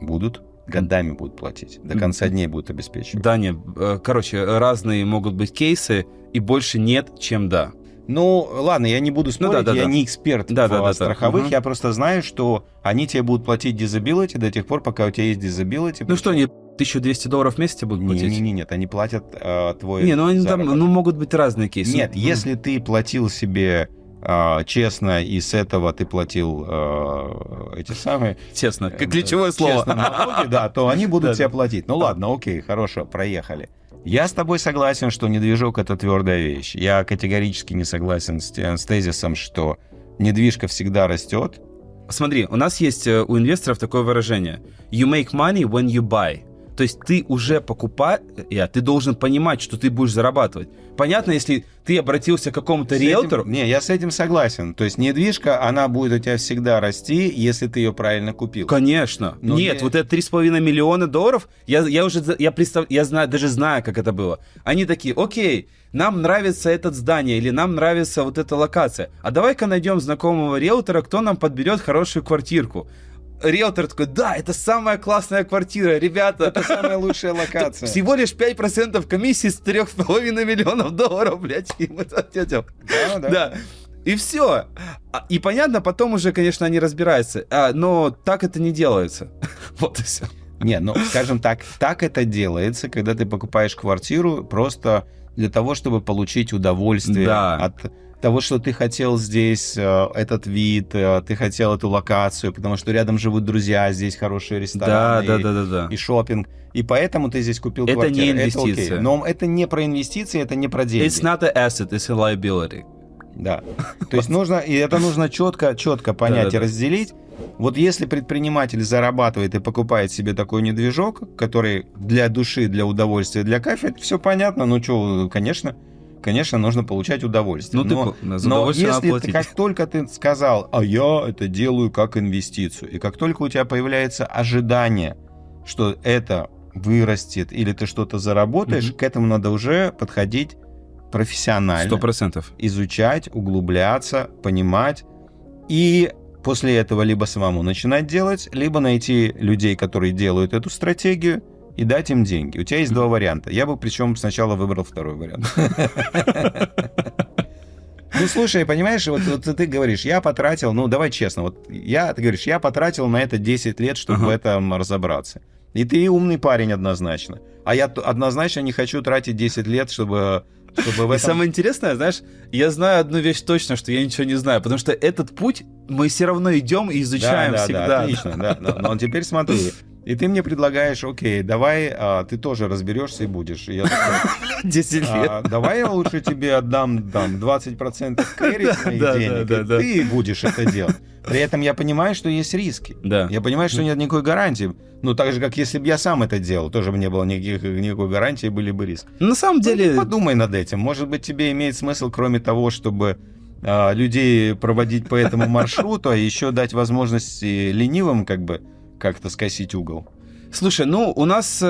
Будут. Годами будут платить. До конца дней будут обеспечивать. Да, нет. Короче, разные могут быть кейсы, и больше нет, чем да. Ну, ладно, я не буду спорить, я не эксперт в страховых, я просто знаю, что они тебе будут платить disability до тех пор, пока у тебя есть disability. Ну что, они $1200 в месяц тебе будут платить? Нет, они платят твой Не, ну они там, могут быть разные кейсы. Нет, если ты платил себе честно, и с этого ты платил эти самые... Честно, как ключевое слово. Честно, налоги, да, то они будут тебе платить. Ну ладно, окей, хорошо, проехали. Я с тобой согласен, что недвижок — это твердая вещь. Я категорически не согласен с тезисом, что недвижка всегда растет. Смотри, у нас есть у инвесторов такое выражение: you make money when you buy. То есть ты уже покупаешь, ты должен понимать, что ты будешь зарабатывать. Понятно, если ты обратился к какому-то риэлтору... Не, я с этим согласен. То есть недвижка, она будет у тебя всегда расти, если ты ее правильно купил. Конечно. Но нет, вот это $3,5 миллиона, я знаю, даже знаю, как это было. Они такие: окей, нам нравится это здание, или нам нравится вот эта локация, а давай-ка найдем знакомого риэлтора, кто нам подберет хорошую квартирку. Риэлтор такой: да, это самая классная квартира, ребята. Это самая лучшая локация. Всего лишь 5% комиссии с $3,5 миллионов, блядь. Да. И все. И понятно, потом уже, конечно, они разбираются. Но так это не делается. Вот и все. Не, ну, скажем так это делается, когда ты покупаешь квартиру просто для того, чтобы получить удовольствие от того, что ты хотел здесь этот вид, ты хотел эту локацию, потому что рядом живут друзья, здесь хорошие рестораны и шопинг. И поэтому ты здесь купил квартиру. Это не инвестиция. Это окей. Но это не про инвестиции, это не про деньги. It's not an asset, it's a liability. Да. То есть нужно четко понять и разделить. Вот если предприниматель зарабатывает и покупает себе такой недвижок, который для души, для удовольствия, для кайфа, это все понятно. Ну что, конечно, нужно получать удовольствие. Но если как только ты сказал: а я это делаю как инвестицию, и как только у тебя появляется ожидание, что это вырастет или ты что-то заработаешь, к этому надо уже подходить профессионально. 100%. Изучать, углубляться, понимать. И после этого либо самому начинать делать, либо найти людей, которые делают эту стратегию, и дать им деньги. У тебя есть два варианта. Я бы, причем, сначала выбрал второй вариант. Ну, слушай, понимаешь, вот ты говоришь: я потратил, ну, давай честно, ты говоришь: я потратил на это 10 лет, чтобы в этом разобраться. И ты умный парень однозначно. А я однозначно не хочу тратить 10 лет, чтобы в этом... И самое интересное, знаешь, я знаю одну вещь точно, что я ничего не знаю, потому что этот путь мы все равно идем и изучаем всегда. Да, отлично, да. Но теперь смотри. И ты мне предлагаешь: окей, давай ты тоже разберешься и будешь. И я такой: 10 лет. Давай я лучше тебе отдам там 20% кэри своих денег, и ты будешь это делать. При этом я понимаю, что есть риски. Да. Я понимаю, что нет никакой гарантии. Ну, так же, как если бы я сам это делал, тоже бы не было никакой гарантии, были бы риски. На самом деле... Подумай над этим. Может быть, тебе имеет смысл, кроме того, чтобы людей проводить по этому маршруту, а еще дать возможность ленивым как-то скосить угол. Слушай, у нас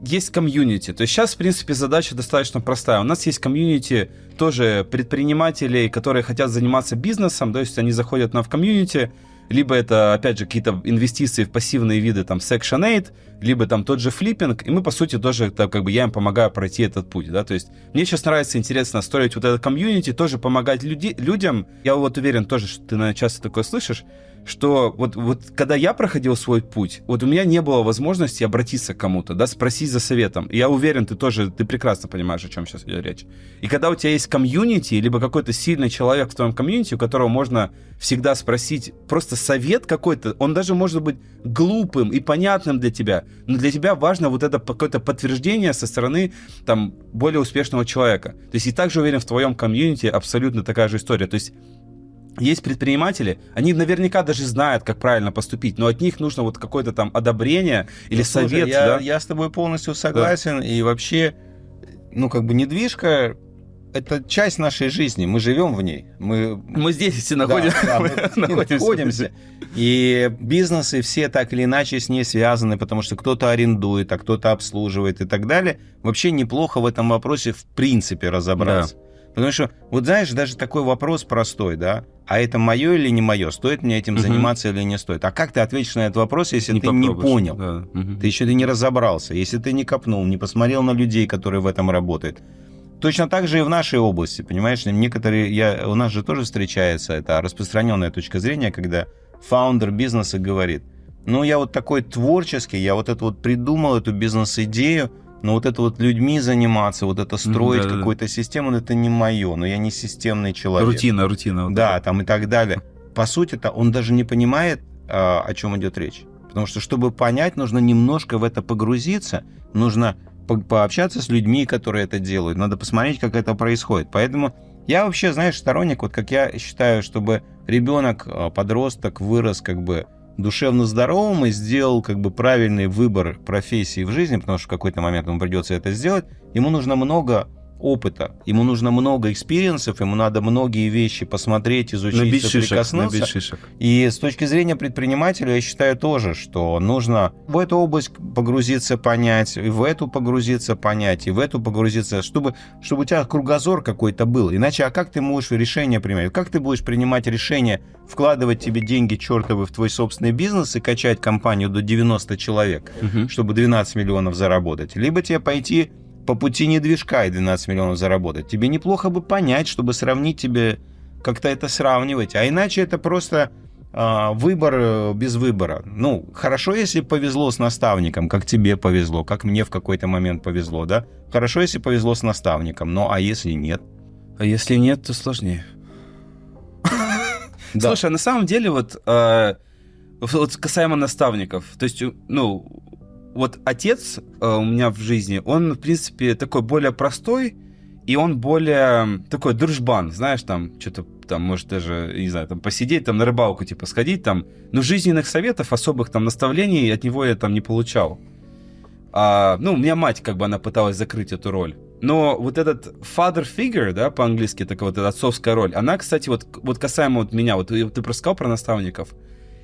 есть комьюнити. То есть сейчас, в принципе, задача достаточно простая. У нас есть комьюнити тоже предпринимателей, которые хотят заниматься бизнесом. То есть они заходят в комьюнити, либо это, опять же, какие-то инвестиции в пассивные виды, там, Section 8, либо там тот же флиппинг, и мы, по сути, тоже, так, как бы, я им помогаю пройти этот путь, да, то есть мне сейчас нравится, интересно строить вот это комьюнити, тоже помогать людям, я вот уверен тоже, что ты, наверное, часто такое слышишь, что вот когда я проходил свой путь, вот у меня не было возможности обратиться к кому-то, да, спросить за советом. И я уверен, ты прекрасно понимаешь, о чем сейчас идет речь. И когда у тебя есть комьюнити, либо какой-то сильный человек в твоем комьюнити, у которого можно всегда спросить просто совет какой-то, он даже может быть глупым и понятным для тебя, но для тебя важно вот это какое-то подтверждение со стороны там более успешного человека. То есть и также уверен, в твоем комьюнити абсолютно такая же история. То есть есть предприниматели, они наверняка даже знают, как правильно поступить, но от них нужно вот какое-то там одобрение или совет. Слушай, я с тобой полностью согласен, да. И вообще, ну, как бы недвижка — это часть нашей жизни, мы живем в ней. Мы здесь все находимся. Да, мы находимся. И бизнесы все так или иначе с ней связаны, потому что кто-то арендует, а кто-то обслуживает и так далее. Вообще неплохо в этом вопросе в принципе разобраться. Да. Потому что, вот знаешь, даже такой вопрос простой, да, а это мое или не мое, стоит мне этим заниматься или не стоит? А как ты ответишь на этот вопрос, если ты не понял, ты еще не разобрался, если ты не копнул, не посмотрел на людей, которые в этом работают? Точно так же и в нашей области, понимаешь, некоторые, у нас же тоже встречается, это распространенная точка зрения, когда фаундер бизнеса говорит, ну, я вот такой творческий, я вот это вот придумал, эту бизнес-идею, но вот это вот людьми заниматься, вот это строить какую-то систему, это не мое, но я не системный человек. Рутина. Вот да, там и так далее. По сути-то он даже не понимает, о чем идет речь. Потому что, чтобы понять, нужно немножко в это погрузиться, нужно пообщаться с людьми, которые это делают, надо посмотреть, как это происходит. Поэтому я вообще, знаешь, сторонник, вот как я считаю, чтобы ребенок, подросток вырос как бы душевно здоровым и сделал как бы правильный выбор профессии в жизни, потому что в какой-то момент ему придется это сделать, ему нужно много опыта, ему нужно много экспириенсов, ему надо многие вещи посмотреть, изучить, соприкоснуться. Набить шишек. И с точки зрения предпринимателя я считаю тоже, что нужно в эту область погрузиться, понять, и в эту погрузиться, понять, и в эту погрузиться, чтобы у тебя кругозор какой-то был. Иначе, а как ты можешь решение принимать? Как ты будешь принимать решение, вкладывать тебе деньги чертовы в твой собственный бизнес и качать компанию до 90 человек, чтобы 12 миллионов заработать? Либо тебе пойти по пути недвижка и 12 миллионов заработать. Тебе неплохо бы понять, чтобы сравнить тебе, как-то это сравнивать. А иначе это просто выбор без выбора. Ну, хорошо, если повезло с наставником, как тебе повезло, как мне в какой-то момент повезло, да? Хорошо, если повезло с наставником, ну, а если нет? А если нет, то сложнее. Слушай, а на самом деле вот касаемо наставников, то есть, ну, вот отец у меня в жизни, он, в принципе, такой более простой, и он более такой дружбан, знаешь, там, что-то там, может, даже, не знаю, там, посидеть, там, на рыбалку, типа, сходить, там, но жизненных советов, особых, там, наставлений от него я, там, не получал. Ну, у меня мать, как бы, она пыталась закрыть эту роль. Но вот этот father figure, да, по-английски, такая вот эта отцовская роль, она, кстати, вот касаемо вот меня, вот ты просто сказал про наставников,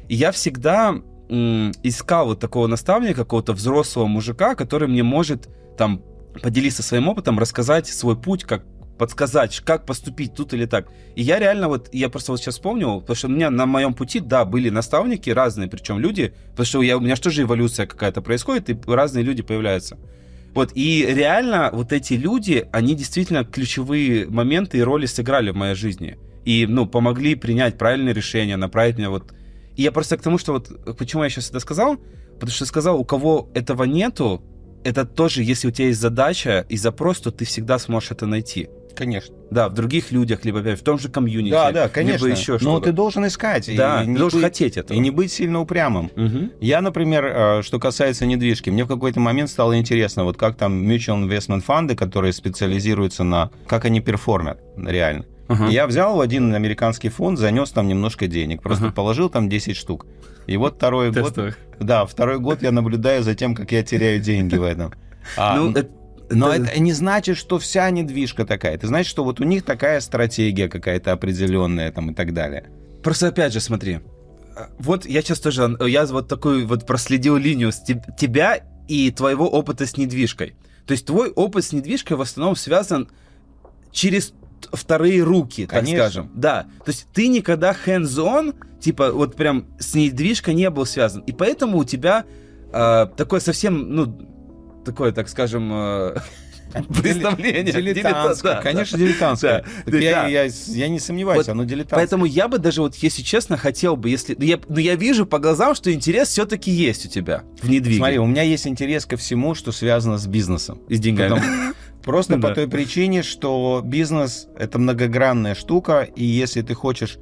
и я всегда искал вот такого наставника, какого-то взрослого мужика, который мне может там поделиться своим опытом, рассказать свой путь, как подсказать, как поступить тут или так. И я реально вот, я просто вот сейчас вспомнил, потому что у меня на моем пути, да, были наставники разные, причем люди, потому что у меня же тоже эволюция какая-то происходит, и разные люди появляются. Вот, и реально вот эти люди, они действительно ключевые моменты и роли сыграли в моей жизни. И, ну, помогли принять правильное решение, направить меня вот. И я просто к тому, что вот, почему я сейчас это сказал, потому что сказал, у кого этого нету, это тоже, если у тебя есть задача и запрос, то ты всегда сможешь это найти. Конечно. Да, в других людях, либо опять в том же комьюнити. Да, конечно. Либо еще что-то. Но ты должен искать. Да, ты должен хотеть этого. И не быть сильно упрямым. Я, например, что касается недвижки, мне в какой-то момент стало интересно, вот как там mutual investment фонды, которые специализируются на, как они перформят реально. Я взял в один американский фонд, занес там немножко денег, просто положил там 10 штук. И вот второй год я наблюдаю за тем, как я теряю деньги в этом. Но это не значит, что вся недвижка такая. Это значит, что вот у них такая стратегия какая-то определенная там и так далее. Просто опять же, смотри. Вот я сейчас тоже, я вот такую вот проследил линию с тебя и твоего опыта с недвижкой. То есть твой опыт с недвижкой в основном связан через вторые руки, так Конечно. скажем. Да, то есть ты никогда hands-on, типа вот прям с недвижкой не был связан. И поэтому у тебя такое совсем, ну, такое, так скажем... представление. Дилетантское, конечно, дилетантское. Я не сомневаюсь, оно дилетантское. Поэтому я бы даже, вот если честно, хотел бы, если... Но я вижу по глазам, что интерес все-таки есть у тебя в недвиге. Смотри, у меня есть интерес ко всему, что связано с бизнесом. И с деньгами. Просто по той причине, что бизнес — это многогранная штука, и если ты хочешь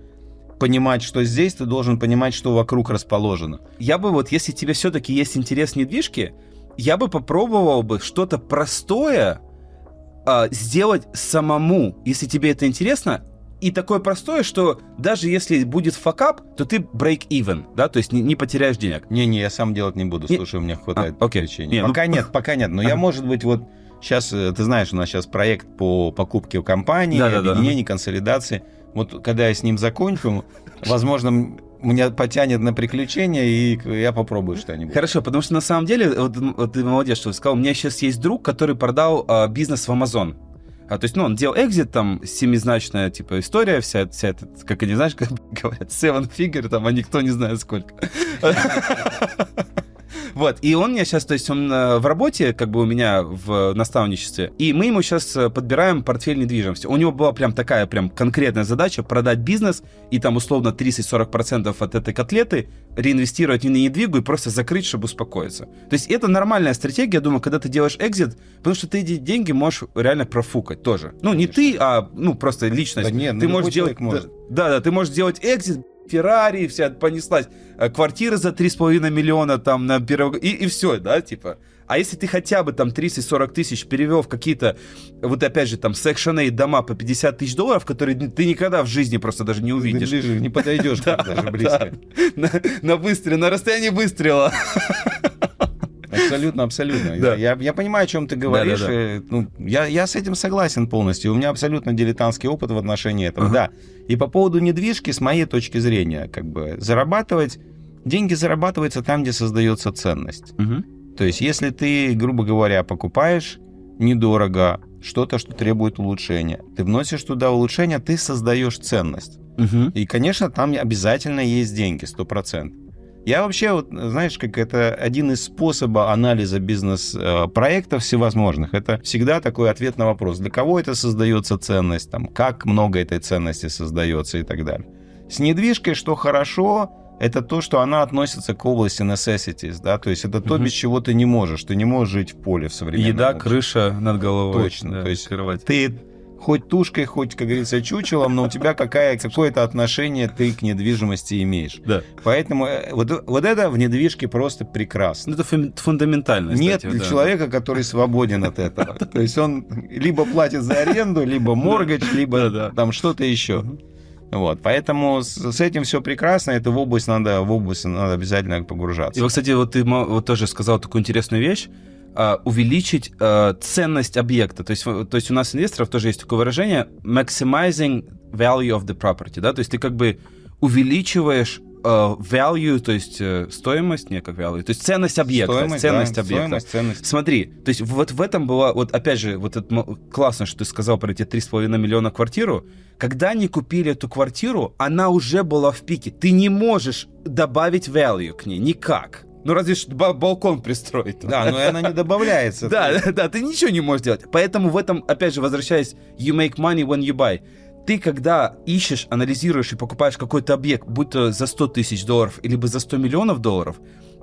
понимать, что здесь, ты должен понимать, что вокруг расположено. Я бы вот, если тебе все-таки есть интерес в недвижке, я бы попробовал бы что-то простое сделать самому, если тебе это интересно, и такое простое, что даже если будет факап, то ты break even, да, то есть не потеряешь денег. Не, я сам делать не буду, слушай, у меня хватает приключений. Пока нет, но я, может быть, вот сейчас, ты знаешь, у нас сейчас проект по покупке у компании, объединении, консолидации. Вот когда я с ним закончу, возможно, меня потянет на приключения, и я попробую что-нибудь. Хорошо, потому что на самом деле, вот ты молодец, что сказал, у меня сейчас есть друг, который продал бизнес в Amazon. То есть, ну, он делал экзит, там, семизначная, типа, история, вся эта, как они, знаешь, как говорят, seven figure, там, а никто не знает сколько. Вот, и он мне сейчас, то есть он в работе, как бы у меня в наставничестве, и мы ему сейчас подбираем портфель недвижимости. У него была прям такая прям конкретная задача продать бизнес и там условно 30-40% от этой котлеты реинвестировать в недвигу и просто закрыть, чтобы успокоиться. То есть это нормальная стратегия, я думаю, когда ты делаешь экзит, потому что ты эти деньги можешь реально профукать тоже. Ну, не ты, а ну просто личность. Да нет, ты можешь делать... Да, ты можешь делать экзит, Феррари, вся понеслась, квартира за 3,5 миллиона там на первого... И все, да, типа. А если ты хотя бы там 30-40 тысяч перевел в какие-то, вот опять же, там, Section 8 дома по 50 тысяч долларов, которые ты никогда в жизни просто даже не увидишь. Ты ближе не подойдешь даже близко. На выстрел, на расстоянии выстрела. Абсолютно. Да. Я понимаю, о чем ты говоришь. Да. Ну, я с этим согласен полностью. У меня абсолютно дилетантский опыт в отношении этого. Да. И по поводу недвижки, с моей точки зрения, как бы деньги зарабатываются там, где создается ценность. То есть, если ты, грубо говоря, покупаешь недорого что-то, что требует улучшения, ты вносишь туда улучшения, ты создаешь ценность. И, конечно, там обязательно есть деньги, 100%. Я вообще, вот, знаешь, как это один из способов анализа бизнес-проектов всевозможных. Это всегда такой ответ на вопрос, для кого это создается ценность, там, как много этой ценности создается и так далее. С недвижкой, что хорошо, это то, что она относится к области necessities, да, то есть это то, без чего ты не можешь жить в поле в современном Еда, обществе. крыша над головой. Точно, да, то есть кровать. Ты хоть тушкой, хоть, как говорится, чучелом, но у тебя какое-то отношение ты к недвижимости имеешь. Да. Поэтому вот это в недвижке просто прекрасно. Ну, это фундаментально. Нет кстати, да. человека, который свободен от этого. То есть он либо платит за аренду, либо моргадж, либо там что-то еще. Вот, поэтому с этим все прекрасно, это в область надо обязательно погружаться. И вот, кстати, вот ты вот тоже сказал такую интересную вещь, увеличить ценность объекта. То есть у нас инвесторов тоже есть такое выражение maximizing value of the property, да, то есть ты как бы увеличиваешь value, то есть стоимость, не как value, то есть ценность объекта. Ценность. Смотри, то есть вот в этом была, вот опять же, вот это классно, что ты сказал про эти 3,5 миллиона квартиру. Когда они купили эту квартиру, она уже была в пике. Ты не можешь добавить value к ней никак. Ну, разве что балкон пристроить. Да, но она не добавляется. Да, ты ничего не можешь делать. Поэтому в этом, опять же, возвращаясь, you make money when you buy. Ты, когда ищешь, анализируешь и покупаешь какой-то объект, будь то за 100 тысяч долларов, либо за 100 миллионов долларов,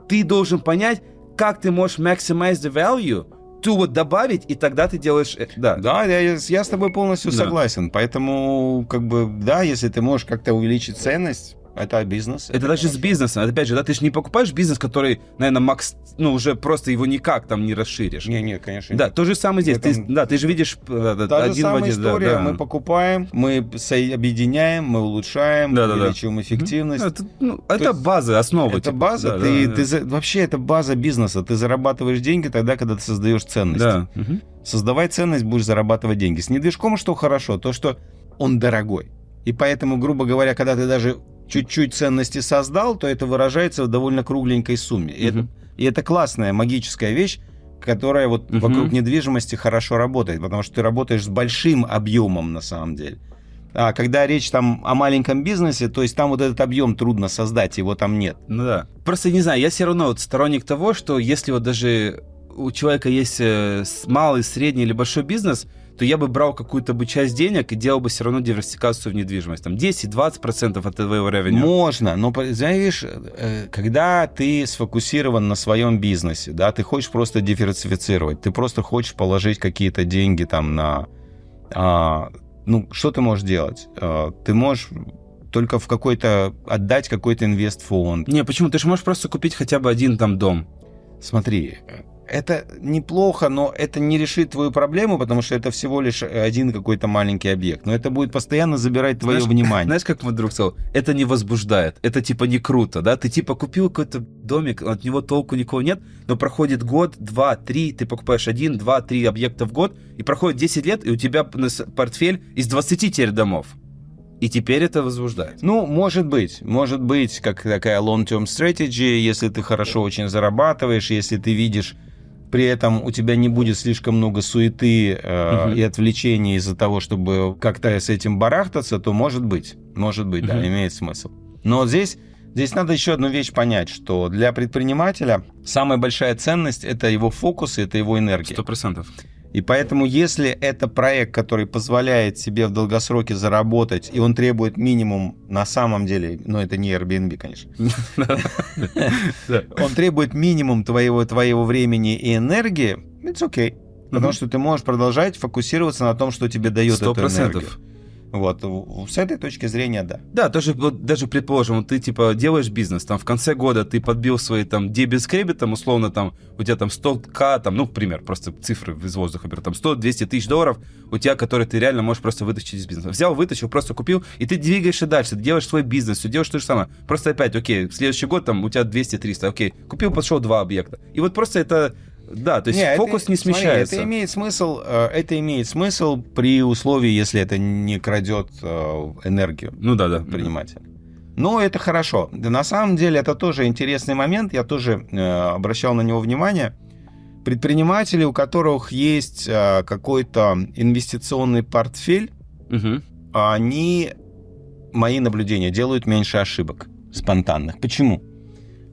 ты должен понять, как ты можешь maximize the value, вот добавить, и тогда ты делаешь... Да, я с тобой полностью согласен. Поэтому, как бы, да, если ты можешь как-то увеличить ценность, это бизнес. Это даже с бизнесом. Опять же, да, ты же не покупаешь бизнес, который, наверное, уже просто его никак там не расширишь. Не, конечно. Да, то же самое здесь. Ты же видишь та же самая история. Мы покупаем, мы объединяем, мы улучшаем, увеличиваем эффективность. Это база, основа. Это база. Вообще, это база бизнеса. Ты зарабатываешь деньги тогда, когда ты создаешь ценность. Да. Создавай ценность, будешь зарабатывать деньги. С недвижком что хорошо? То, что он дорогой. И поэтому, грубо говоря, когда ты даже чуть-чуть ценности создал, то это выражается в довольно кругленькой сумме. И это классная магическая вещь, которая вот вокруг недвижимости хорошо работает, потому что ты работаешь с большим объемом на самом деле. А когда речь там о маленьком бизнесе, то есть там вот этот объем трудно создать, его там нет. Ну да. Просто не знаю, я все равно вот сторонник того, что если вот даже у человека есть малый, средний или большой бизнес, то я бы брал какую-то бы часть денег и делал бы все равно диверсификацию в недвижимость. Там 10-20% от твоего ревеню. Можно, но, знаешь, когда ты сфокусирован на своем бизнесе, да, ты хочешь просто диверсифицировать, ты просто хочешь положить какие-то деньги там на... Ну, что ты можешь делать? Ты можешь только в какой-то... отдать какой-то инвестфонд. Не, почему? Ты же можешь просто купить хотя бы один там дом. Смотри, это неплохо, но это не решит твою проблему, потому что это всего лишь один какой-то маленький объект. Но это будет постоянно забирать твое внимание. Знаешь, как мой друг сказал? Это не возбуждает, это типа не круто, да? Ты типа купил какой-то домик, от него толку никого нет, но проходит год, 2, 3, ты покупаешь 1, 2, 3 объекта в год, и проходит 10 лет, и у тебя портфель из 20 теперь домов. И теперь это возбуждает. Ну, может быть, как такая long-term strategy, если ты хорошо очень зарабатываешь, если ты видишь, при этом у тебя не будет слишком много суеты и отвлечений из-за того, чтобы как-то с этим барахтаться, то может быть, да, имеет смысл. Но здесь надо еще одну вещь понять, что для предпринимателя самая большая ценность – это его фокус, это его энергия. 100%. И поэтому, если это проект, который позволяет себе в долгосроке заработать, и он требует минимум на самом деле, но это не Airbnb, конечно, он требует минимум твоего времени и энергии, it's okay. Потому что ты можешь продолжать фокусироваться на том, что тебе дает эту энергию. 100%. Вот, с этой точки зрения, да. Да, тоже, вот, даже предположим, вот ты типа делаешь бизнес, там в конце года ты подбил свои там дебет с кредитом, условно там у тебя там 100к, там, ну, пример, просто цифры из воздуха беру, там 100-200 тысяч долларов у тебя, которые ты реально можешь просто вытащить из бизнеса. Взял, вытащил, просто купил, и ты двигаешься дальше, ты делаешь свой бизнес, все делаешь то же самое. Просто опять, окей, в следующий год там у тебя 200-300, окей, купил, пошел 2 объекта. И вот просто это... Да, то есть фокус не смещается. Смотри, это имеет смысл при условии, если это не крадет энергию предпринимателя. Но это хорошо. Да, на самом деле это тоже интересный момент, я тоже обращал на него внимание. Предприниматели, у которых есть какой-то инвестиционный портфель, они, мои наблюдения, делают меньше ошибок спонтанных. Почему?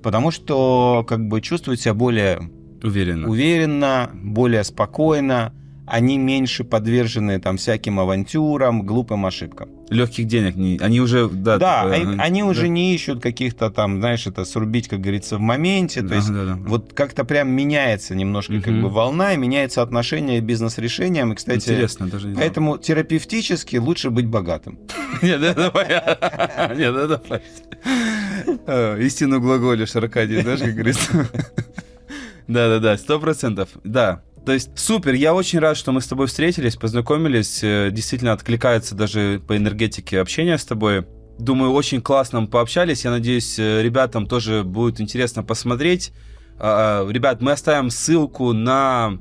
Потому что как бы чувствуют себя более... Уверенно, более спокойно, они меньше подвержены там всяким авантюрам, глупым ошибкам. Легких денег, они уже... они уже не ищут каких-то там, знаешь, это срубить, как говорится, в моменте. То есть вот как-то прям меняется немножко как бы волна, и меняется отношение к бизнес-решениям. И, кстати, интересно, даже не знаю. Поэтому терапевтически лучше быть богатым. Нет, это понятно. Истину глаголишь, Аркадий, знаешь, как говорится. Да, 100%. Да. То есть супер, я очень рад, что мы с тобой встретились, познакомились. Действительно откликается даже по энергетике общения с тобой. Думаю, очень классно мы пообщались. Я надеюсь, ребятам тоже будет интересно посмотреть. Ребят, мы оставим ссылку на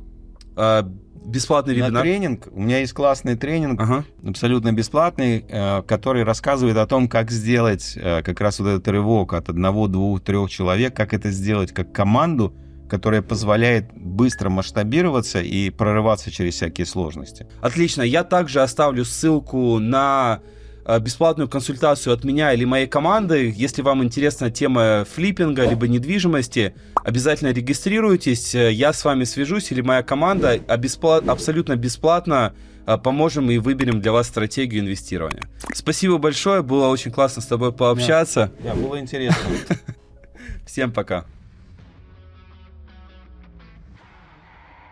бесплатный вебинар. На тренинг. У меня есть классный тренинг, абсолютно бесплатный, который рассказывает о том, как сделать как раз вот этот рывок от 1, 2, 3 человек, как это сделать как команду, которая позволяет быстро масштабироваться и прорываться через всякие сложности. Отлично. Я также оставлю ссылку на бесплатную консультацию от меня или моей команды. Если вам интересна тема флиппинга либо недвижимости, обязательно регистрируйтесь. Я с вами свяжусь или моя команда абсолютно бесплатно поможем и выберем для вас стратегию инвестирования. Спасибо большое. Было очень классно с тобой пообщаться. Да, было интересно. Всем пока.